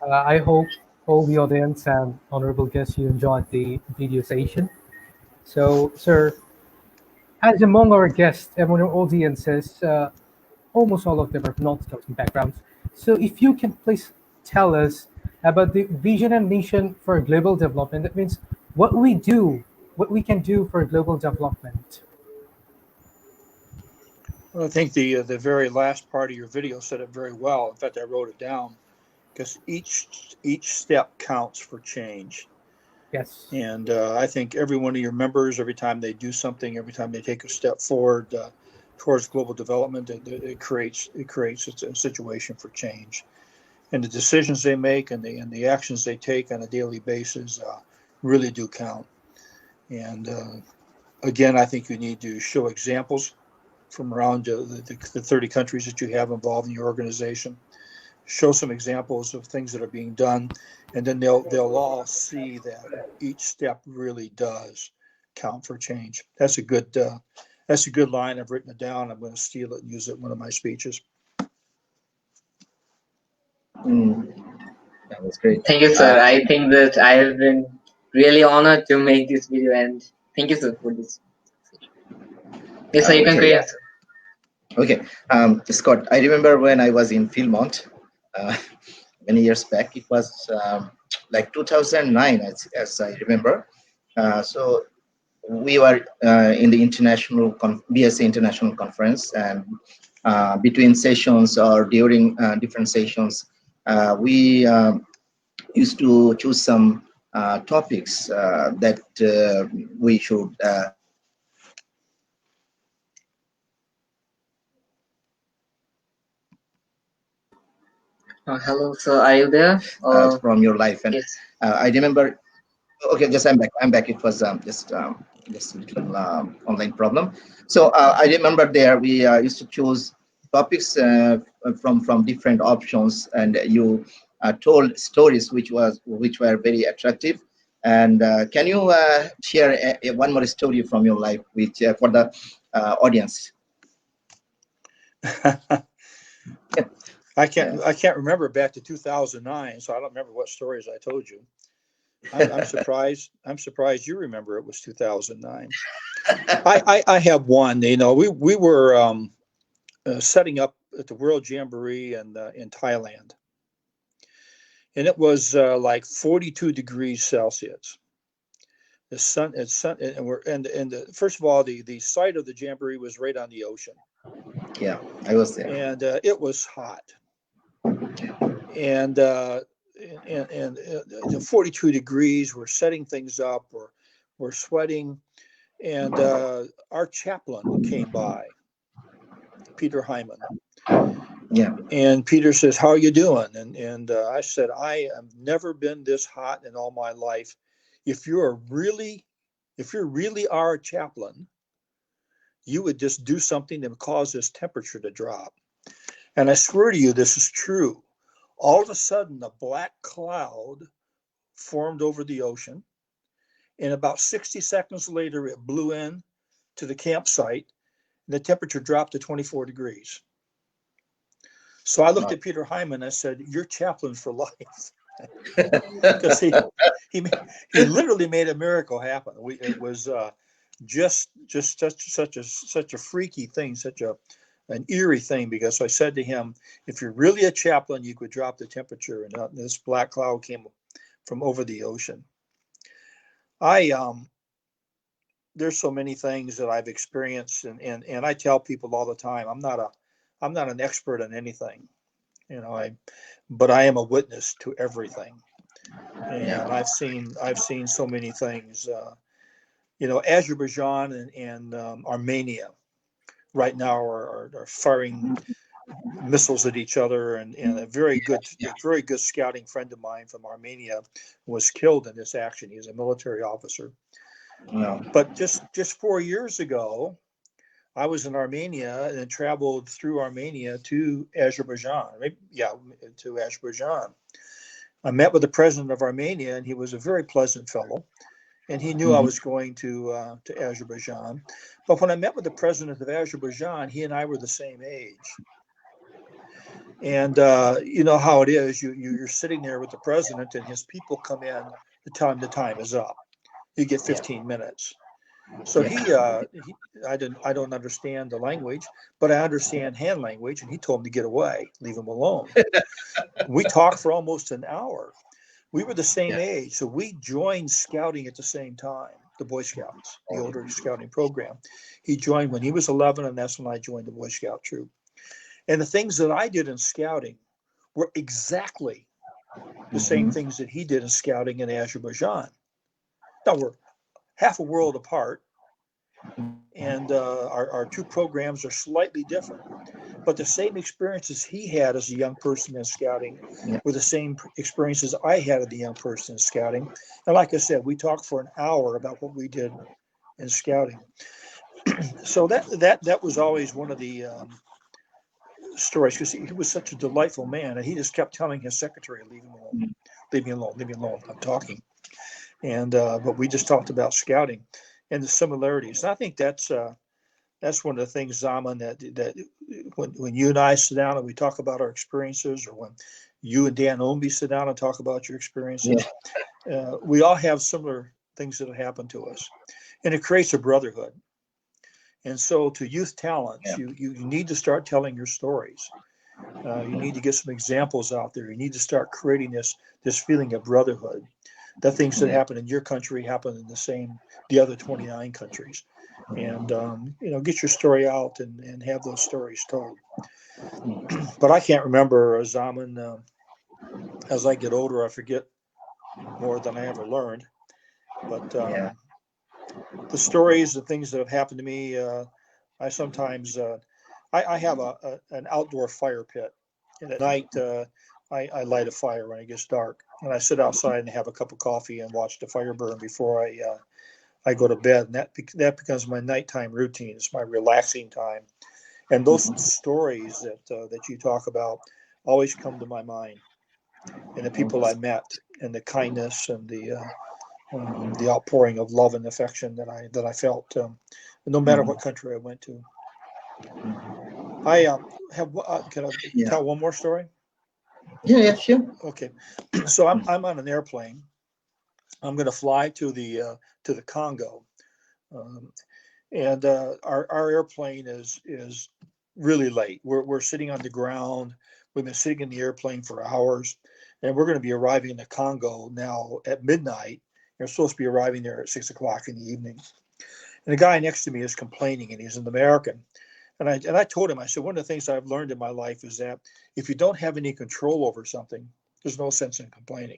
S2: I hope all the audience and honorable guests you enjoyed the video session. So, sir, as among our guests, among our audiences, almost all of them are from non-Stockton backgrounds. So, if you can please tell us about the vision and mission for global development. That means what we do, what we can do for global development.
S4: Well, I think the very last part of your video said it very well. In fact, I wrote it down because each step counts for change.
S2: Yes.
S4: And I think every one of your members, every time they do something, every time they take a step forward towards global development, it creates a situation for change. And the decisions they make and the actions they take on a daily basis really do count. And again, I think you need to show examples from around the 30 countries that you have involved in your organization. Show some examples of things that are being done, and then they'll all see that each step really does count for change. That's a good line. I've written it down. I'm going to steal it and use it in one of my speeches.
S3: That was great.
S1: Thank you, sir. I think that I have been really honored to make this video, and thank you, sir, for this. Yes, sir, you can
S3: Okay.
S1: carry on, sir.
S3: Okay, Scott, I remember when I was in Philmont many years back. It was like 2009, as I remember. So we were in the international BSA International Conference, and between sessions or during different sessions, we used to choose some topics that we should
S1: Hello, sir. Are you there?
S3: from your life. And
S1: Yes.
S3: I remember. Okay, just I'm back. I'm back. It was just a little online problem. So I remember there we used to choose topics from different options, and you told stories which were very attractive. And can you share one more story from your life, which for the audience?
S4: I can't remember back to 2009, so I don't remember what stories I told you. I'm surprised. I'm surprised you remember it was 2009. I have one. You know, we were setting up at the World Jamboree in Thailand, and it was like 42 degrees Celsius. The sun, and first of all, the site of the Jamboree was right on the ocean.
S3: Yeah, I was there,
S4: and it was hot. And 42 degrees, we're setting things up, we're sweating, and our chaplain came by, Peter Hyman.
S3: Yeah.
S4: And Peter says, "How are you doing?" And I said, "I have never been this hot in all my life. If you're really our chaplain, you would just do something that would cause this temperature to drop." And I swear to you, this is true. All of a sudden, a black cloud formed over the ocean. And about 60 seconds later, it blew in to the campsite, and the temperature dropped to 24 degrees. So I looked at Peter Hyman and I said, "You're chaplain for life." Because he literally made a miracle happen. It was just such a freaky thing, an eerie thing, because I said to him, "If you're really a chaplain, you could drop the temperature." And this black cloud came from over the ocean. There's so many things that I've experienced, and I tell people all the time, I'm not an expert on anything, but I am a witness to everything. And I've seen so many things. Azerbaijan and Armenia right now are firing missiles at each other, and a very good scouting friend of mine from Armenia was killed in this action. He was a military officer.
S3: No.
S4: But just 4 years ago, I was in Armenia and traveled through Armenia to Azerbaijan. To Azerbaijan. I met with the president of Armenia, and he was a very pleasant fellow. And he knew I was going to Azerbaijan. But when I met with the president of Azerbaijan, he and I were the same age. And you know how it is. You're sitting there with the president, and his people come in to tell him the time is up. You get 15 minutes. So I don't understand the language, but I understand hand language, and he told him to get away, leave him alone. We talked for almost an hour. We were the same age, so we joined scouting at the same time, the Boy Scouts, the older scouting program. He joined when he was 11, and that's when I joined the Boy Scout troop. And the things that I did in scouting were exactly the same things that he did in scouting in Azerbaijan. Now, we're half a world apart, and our two programs are slightly different. But the same experiences he had as a young person in scouting were the same experiences I had as a young person in scouting. And like I said, we talked for an hour about what we did in scouting. So that was always one of the stories, because he was such a delightful man, and he just kept telling his secretary, leave him alone, leave me alone, leave me alone, I'm talking. And but we just talked about scouting and the similarities. And I think that's one of the things, Zaman, that when you and I sit down and we talk about our experiences, or when you and Dan Omby sit down and talk about your experiences, we all have similar things that have happened to us, and it creates a brotherhood. And so, to youth talents, you need to start telling your stories. You need to get some examples out there. You need to start creating this feeling of brotherhood. The things that happen in your country happen in the other 29 countries. And get your story out and have those stories told. But I can't remember, Zaman. As I get older, I forget more than I ever learned. But the stories, the things that have happened to me, I sometimes I have an outdoor fire pit, and at night I light a fire when it gets dark, and I sit outside and have a cup of coffee and watch the fire burn before I go to bed. And that becomes my nighttime routine. It's my relaxing time. And those stories that you talk about always come to my mind, and the people I met, and the kindness, and the outpouring of love and affection that I felt, no matter what country I went to. I can I tell one more story?
S3: Yeah, sure.
S4: Okay, so I'm on an airplane. I'm going to fly to the Congo, and our airplane is really late. We're sitting on the ground. We've been sitting in the airplane for hours, and we're going to be arriving in the Congo now at midnight. We're supposed to be arriving there at 6 o'clock in the evening. And the guy next to me is complaining, and he's an American. And I told him, I said, one of the things I've learned in my life is that if you don't have any control over something, there's no sense in complaining.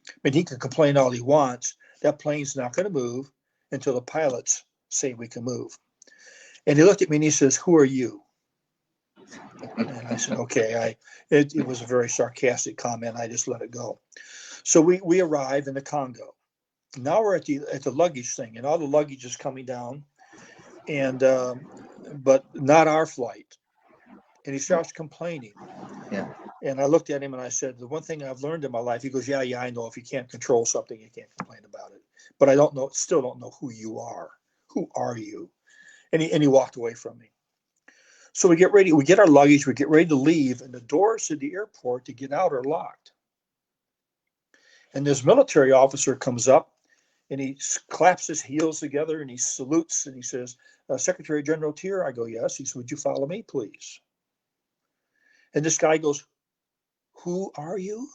S4: I mean, he can complain all he wants. That plane's not going to move until the pilots say we can move. And he looked at me and he says, "Who are you?" And I said, okay. It was a very sarcastic comment. I just let it go. So we arrive in the Congo. Now we're at the luggage thing, and all the luggage is coming down, and but not our flight. And he starts complaining.
S3: Yeah.
S4: And I looked at him and I said, the one thing I've learned in my life, he goes, yeah, I know. If you can't control something, you can't complain about it. But I still don't know who you are. Who are you? And he walked away from me. So we get ready. We get our luggage. We get ready to leave, and the doors to the airport to get out are locked. And this military officer comes up, and he claps his heels together, and he salutes, and he says, Secretary General Teare. I go, yes. He said, would you follow me, please? And this guy goes, who are you?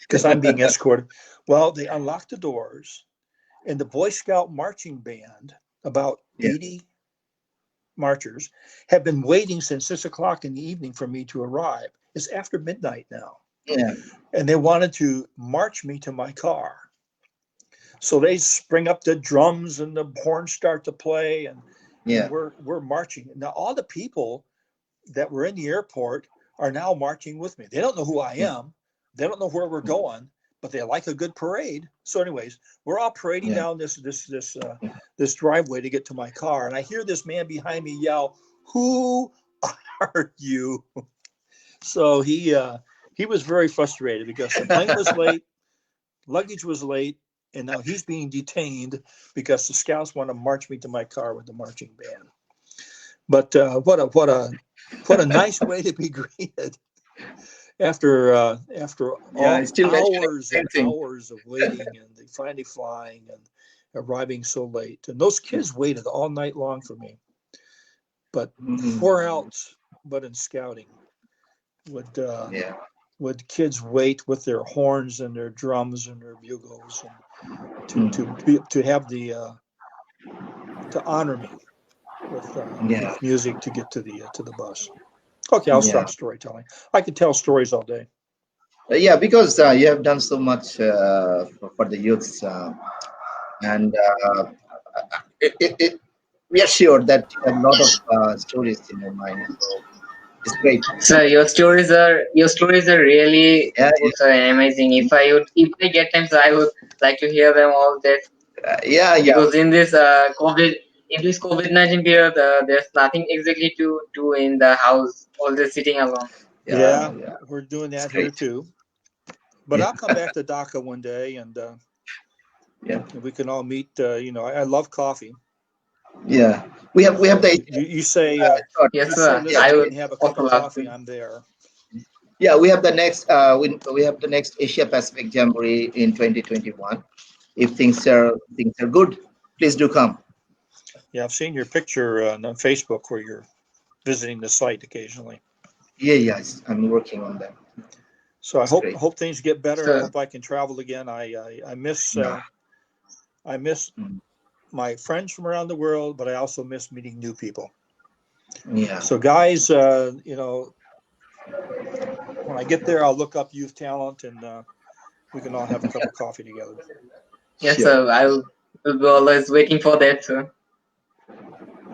S4: Because I'm being escorted. Well, they unlocked the doors, and the Boy Scout marching band, about 80 marchers, have been waiting since 6 o'clock in the evening for me to arrive. It's after midnight now.
S3: Yeah.
S4: And they wanted to march me to my car. So they spring up the drums, and the horns start to play, and we're marching. Now all the people that were in the airport are now marching with me. They don't know who I am. They don't know where we're going, but they like a good parade. So, anyways, we're all parading down this driveway to get to my car, and I hear this man behind me yell, "Who are you?" So he was very frustrated because the plane was late, luggage was late, and now he's being detained because the scouts want to march me to my car with the marching band. But what a nice way to be greeted after hours and hours of waiting, and they finally flying and arriving so late. And those kids waited all night long for me. But where else but in scouting would kids wait with their horns and their drums and their bugles and to have the to honor me with music to get to the bus. Okay, I'll stop storytelling. I could tell stories all day.
S3: Yeah, because you have done so much for the youths, and we are sure that you have a lot of stories in your mind. So it's great.
S1: So your stories are really
S3: Yeah,
S1: good, sir, and amazing. If I get time, so I would like to hear them all. That
S3: yeah.
S1: because in this COVID-19 period, there's nothing exactly to do in the house. All just sitting alone.
S4: Yeah, we're doing that here
S3: great.
S4: too. But I'll come back to Dhaka one day, and we can all meet. I love coffee.
S3: Yeah, we have the.
S4: You say
S1: Yes, sir.
S4: listen,
S1: I
S4: you
S1: would
S4: can have a cup
S1: also
S4: of
S1: love
S4: coffee.
S1: to.
S4: I'm there.
S3: Yeah, we have the next. We have the next Asia Pacific Jamboree in 2021. If things are good, please do come.
S4: Yeah, I've seen your picture on Facebook where you're visiting the site occasionally.
S3: Yes, I'm working on that.
S4: So
S3: That's
S4: I
S3: great.
S4: hope things get better.
S1: So,
S4: I hope I can travel again. I miss my friends from around the world, but I also miss meeting new people.
S3: Yeah.
S4: So guys, when I get there, I'll look up youth talent, and we can all have a cup of coffee together.
S1: yes,
S3: Sure.
S1: sir. I will be always waiting for that, sir.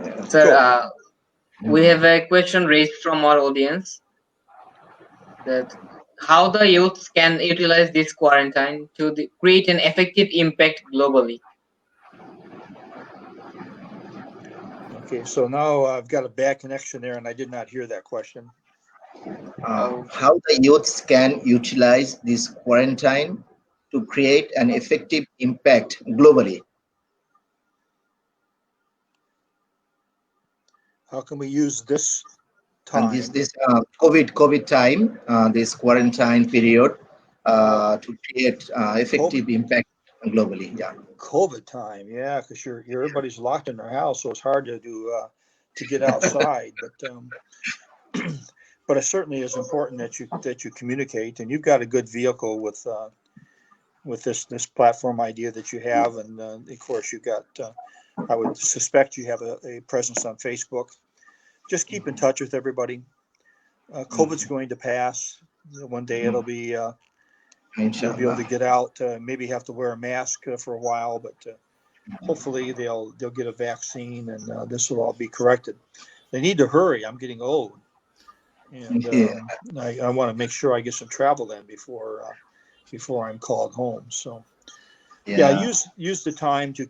S3: Yeah.
S1: Sir, we have a question raised from our audience that how the youths can utilize this quarantine to create an effective impact globally.
S4: Okay, so now I've got a bad connection there, and I did not hear that question.
S3: How the youths can utilize this quarantine to create an effective impact globally.
S4: How can we use this time?
S3: And this COVID time, this quarantine period, to create effective impact globally. Yeah.
S4: COVID time, yeah, because you're everybody's locked in their house, so it's hard to do to get outside. But it certainly is important that you communicate, and you've got a good vehicle with this platform idea that you have, and of course you've got. I would suspect you have a presence on Facebook. Just keep in touch with everybody. COVID's going to pass. One day it'll be. You'll be able to get out. Maybe have to wear a mask for a while, but hopefully they'll get a vaccine, and this will all be corrected. They need to hurry. I'm getting old, and I want to make sure I get some travel in before I'm called home. So use the time to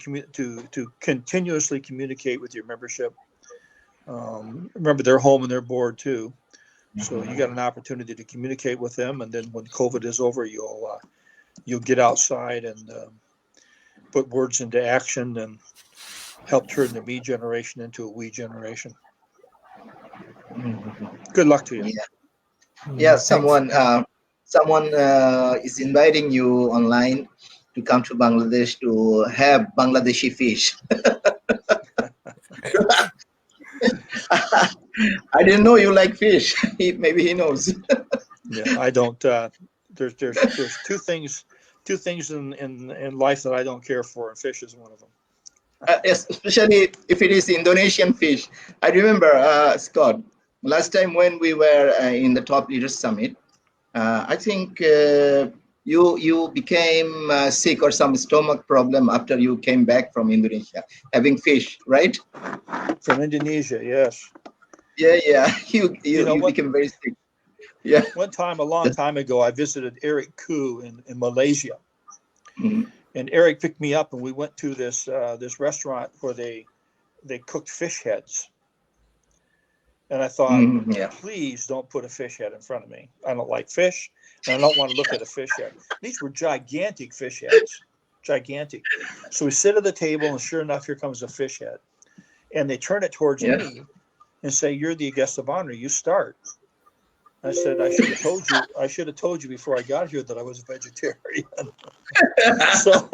S4: continuously communicate with your membership. Remember, they're home and they're bored too. So you got an opportunity to communicate with them, and then when COVID is over, you'll get outside and put words into action and help turn the me generation into a we generation. Good luck to you.
S3: Yeah. Someone is inviting you online to come to Bangladesh to have Bangladeshi fish. I didn't know you like fish. Maybe he knows.
S4: Yeah, I don't. There's two things in life that I don't care for, and fish is one of them.
S3: Especially if it is Indonesian fish. I remember, Scott, last time when we were in the Top Leaders Summit, I think you became sick or some stomach problem after you came back from Indonesia, having fish, right?
S4: From Indonesia, yes.
S3: Yeah.
S4: You know
S3: You
S4: what?
S3: became very sick. Yeah.
S4: One time, a long time ago, I visited Eric Koo in Malaysia,
S3: Mhm.
S4: and Eric picked me up, and we went to this restaurant where they cooked fish heads. And I thought,
S3: Yeah.
S4: please don't put a fish head in front of me. I don't like fish, and I don't want to look at a fish head. These were gigantic fish heads, gigantic. So we sit at the table, and sure enough, here comes a fish head, and they turn it towards
S3: Yeah.
S4: me and say, "You're the guest of honor. You start." I said, "I should have told you. I should have told you before I got here that I was a vegetarian." So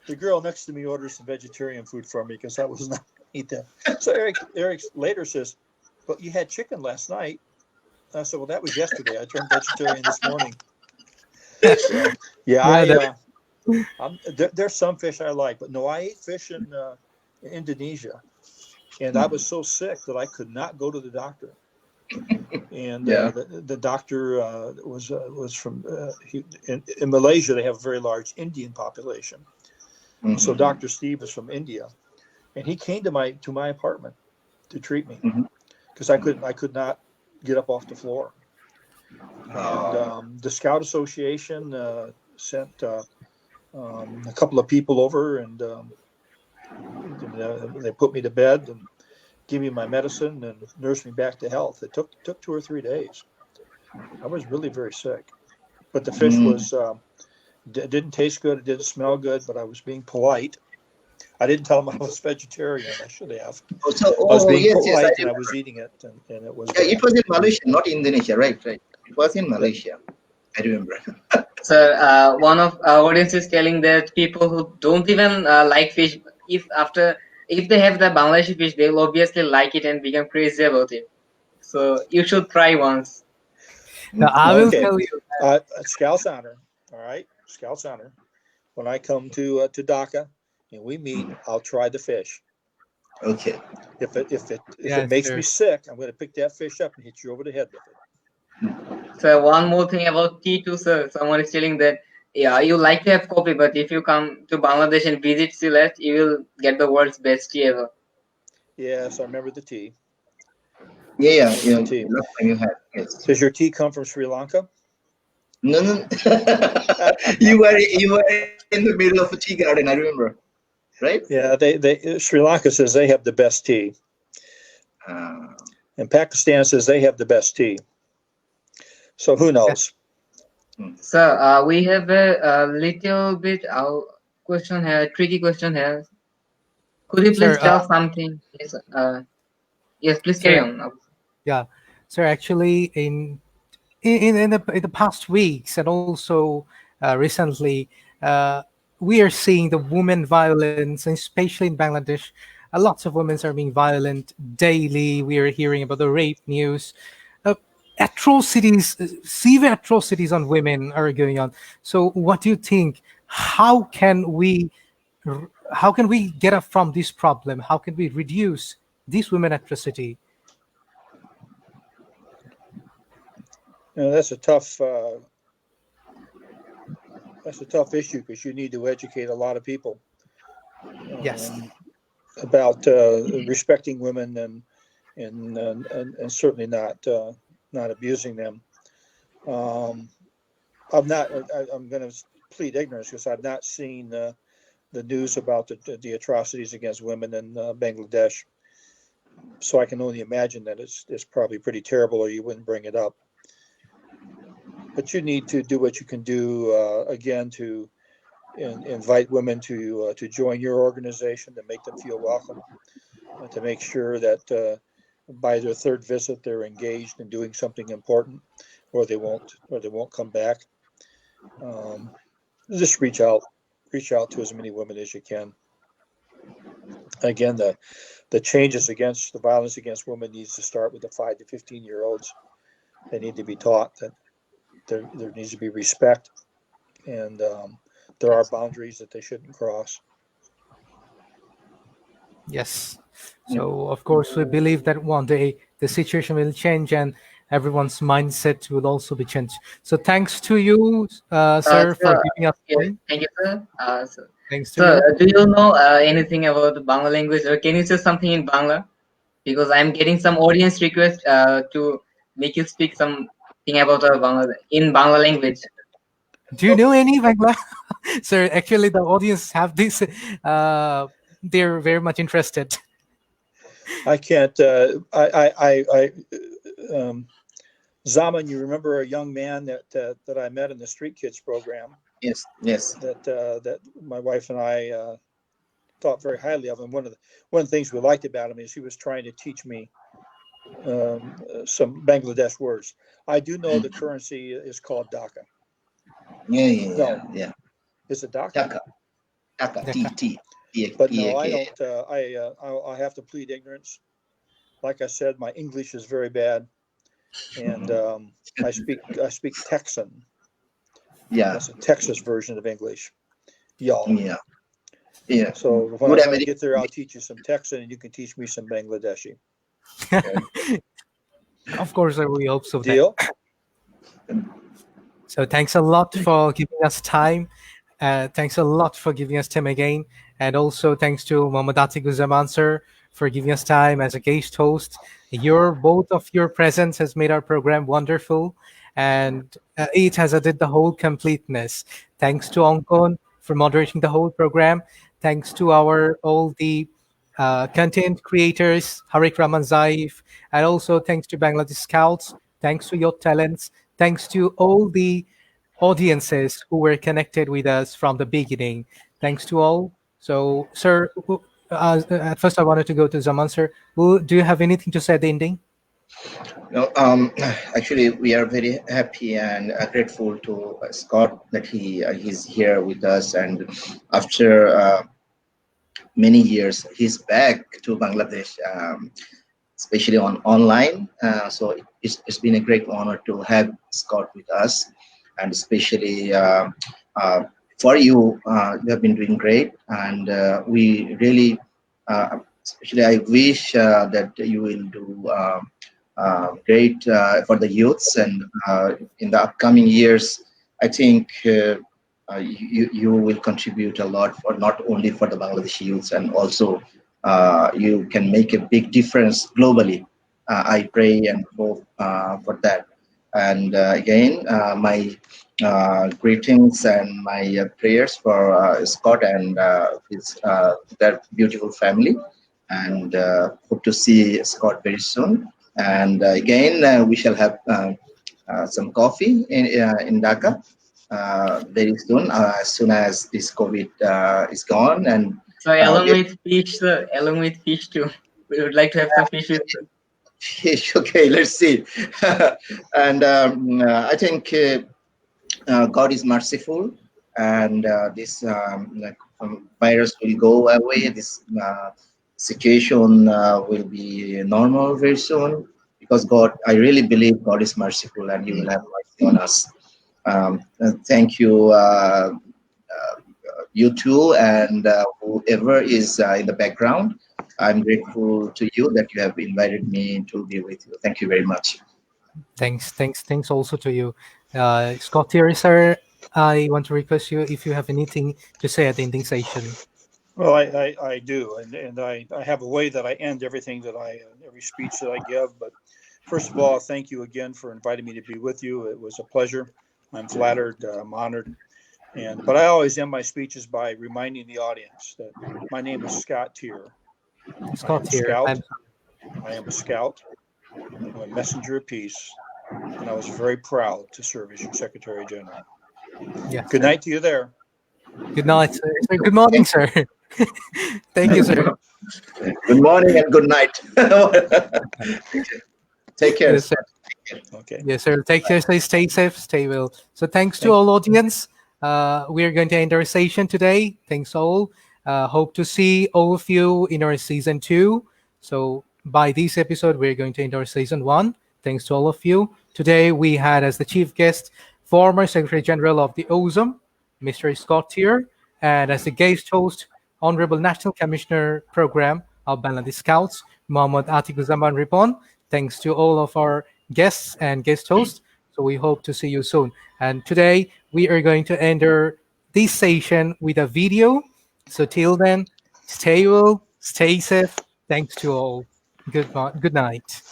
S4: the girl next to me orders some vegetarian food for me because I was not going to eat that. So Eric later says, "But you had chicken last night." I said, "Well, that was yesterday. I turned vegetarian this morning." So yeah,
S2: Yeah,
S4: there's some fish I like, but no, I ate fish in Indonesia, and I was so sick that I could not go to the doctor. And
S3: Yeah.
S4: the doctor was from in Malaysia. They have a very large Indian population. So
S3: Mhm.
S4: Dr. Steve is from India, and he came to my apartment to treat me
S3: Mhm.
S4: because I could not get up off the floor. And the Scout Association sent a couple of people over, and they put me to bed and gave me my medicine and nursed me back to health. It took 2 or 3 days. I was really very sick, but the fish
S3: Mm.
S4: was didn't taste good. It didn't smell good, but I was being polite. I didn't tell them I was vegetarian. I should have. I was being
S3: Yes, I
S4: polite, and I was
S3: remember.
S4: eating it, and it was
S3: Yeah,
S4: bad.
S3: it was in Malaysia, not Indonesia, right? Right. It was in
S4: Yep.
S3: Malaysia. I remember.
S1: So one of our audience is telling that people who don't even like fish, if they have the Bangladeshi fish, they will obviously like it and become crazy about it. So you should try once.
S2: now I will
S4: Okay.
S2: tell you.
S4: Scout's honor. All right, Scout's honor. When I come to Dhaka and we meet, I'll try the fish.
S3: Okay.
S4: If it
S2: Yes,
S4: makes me
S2: sir.
S4: sick, I'm going to pick that fish up and hit you over the head with it.
S1: So one more thing about tea too, sir. Someone is telling that yeah, you like to have coffee, but if you come to Bangladesh and visit Sylhet, you will get the world's best tea ever.
S4: Yes, I remember the tea.
S3: Yeah.
S4: Remember the tea.
S3: Last time you had, yes.
S4: Does your tea come from Sri Lanka?
S3: No, no. You were in the middle of a tea garden. I remember, right?
S4: Yeah, they Sri Lanka says they have the best tea,
S3: Uh,
S4: and Pakistan says they have the best tea. So who knows?
S1: So we have a little bit question here, tricky question here. Could you
S2: Sir,
S1: please tell something? Yes, yes, please carry
S2: sir,
S1: on.
S2: yeah, sir. Actually, in the past weeks and also recently, we are seeing the women violence, and especially in Bangladesh. Lots of women are being violent daily. We are hearing about the rape news. Uh, Atrocities, severe atrocities on women are going on. So, what do you think? How can we get up from this problem? How can we reduce this women atrocity?
S4: That's a tough issue because you need to educate a lot of people
S2: Yes.
S4: about respecting women and certainly not abusing them. I'm not. I'm going to plead ignorance because I've not seen the news about the atrocities against women in Bangladesh. So I can only imagine that it's probably pretty terrible, or you wouldn't bring it up. But you need to do what you can do again to invite women to join your organization, to make them feel welcome, to make sure that by their third visit they're engaged in doing something important, or they won't come back. Just reach out to as many women as you can. Again, the changes against the violence against women needs to start with the 5 to 15-year-olds. They need to be taught that there needs to be respect, and there are boundaries that they shouldn't cross.
S2: Yes. So, of course, we believe that one day the situation will change and everyone's mindset will also be changed. So, thanks to you, sir, for
S1: Sir,
S2: giving us
S1: yeah,
S2: time.
S1: thank you, sir.
S2: Thanks to
S1: So
S2: you.
S1: do you know anything about the Bangla language, or can you say something in Bangla? because I'm getting some audience request to make you speak something about in Bangla language.
S2: Do you know any Bangla? Sir, actually, the audience have this. They're very much interested.
S4: I can't. Zaman, you remember a young man that I met in the Street Kids program
S3: Yes, yes.
S4: that my wife and I thought very highly of, and one of the things we liked about him is he was trying to teach me some Bangladesh words. I do know the currency is called Dhaka.
S3: Yeah.
S4: No,
S3: Yeah.
S4: is it Dhaka?
S3: Taka, taka,
S4: But no, I
S3: T-A-K.
S4: don't. I have to plead ignorance. Like I said, my English is very bad, and I speak Texan.
S3: Yeah,
S4: That's a Texas version of English, y'all.
S3: yeah.
S4: So when
S3: Good
S4: I
S3: American.
S4: get there, I'll teach you some Texan, and you can teach me some Bangladeshi.
S2: Of course, sir, we hope so.
S4: Deal?
S2: So thanks a lot for giving us time. Thanks a lot for giving us time again. And also thanks to Mohammad Atiquzzam sir for giving us time as a guest host. Both of your presence has made our program wonderful, and it has added the whole completeness. Thanks to Onkon for moderating the whole program. Thanks to all the content creators, Harik Rahman Zaif, and also thanks to Bangladesh Scouts. Thanks to your talents. Thanks to all the audiences who were connected with us from the beginning. Thanks to all. So, sir, at first I wanted to go to Zaman, sir. Do you have anything to say at the ending?
S3: No, actually, we are very happy and grateful to Scott that he's here with us, and after many years, he's back to Bangladesh, especially on online. So it's been a great honor to have Scott with us, and especially uh, for you, you have been doing great, and we really, especially, I wish that you will do. Great for the youths, and in the upcoming years, I think you will contribute a lot for not only for the Bangladeshi youths, and also you can make a big difference globally. I pray and hope for that. And again, my greetings and my prayers for Scott and their beautiful family. And hope to see Scott very soon. And again, we shall have some coffee in Dhaka very soon as this COVID is gone. And
S1: So along
S3: we
S1: with fish, sir, along with fish too. We would like to have some fish with.
S3: fish. Okay, let's see. And I think God is merciful, and this virus will go away. This situation will be normal very soon, because God, I really believe God is merciful, and He will have mercy on us. Thank you, you two, and whoever is in the background. I'm grateful to you that you have invited me to be with you. Thank you very much.
S2: Thanks also to you. Scott Teare, sir, I want to request you if you have anything to say at the ending session.
S4: Well, I do, and I have a way that I end everything every speech that I give. But first of all, thank you again for inviting me to be with you. It was a pleasure. I'm flattered. I'm honored. But I always end my speeches by reminding the audience that my name is Scott Teare.
S2: Scott Teare.
S4: I am a scout. I'm a messenger of peace, and I was very proud to serve as your Secretary General.
S2: Yes,
S4: Good night to you there.
S2: Good night, sir. Good morning, sir. Thank you, sir.
S3: Good morning and good night. Take care.
S2: Yes, sir.
S4: Okay.
S2: Yes, sir. Take care. Stay safe. Stay well. So thanks to all audience. We are going to end our session today. Thanks all. Hope to see all of you in our season 2. So by this episode, we're going to end our season 1. Thanks to all of you. Today we had as the chief guest former Secretary General of the WOSM, Mr. Scott Teare, and as the guest host, Honorable National Commissioner Program of Bangladesh Scouts, Mohammad Atiquzzam Ripon. Thanks to all of our guests and guest hosts. So we hope to see you soon. And today we are going to end this session with a video. So till then, stay well, stay safe. Thanks to all. Goodbye. Good night.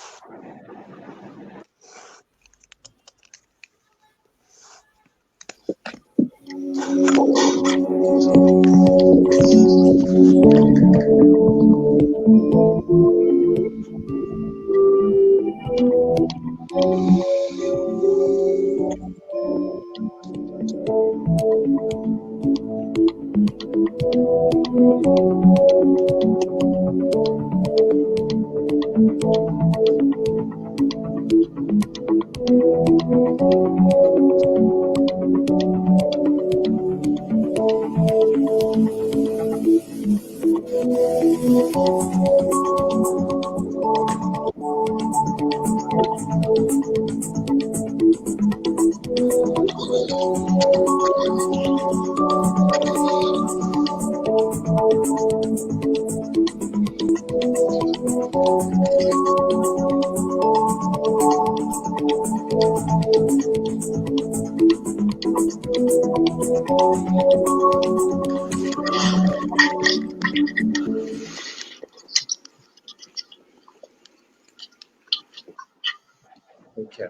S3: Okay.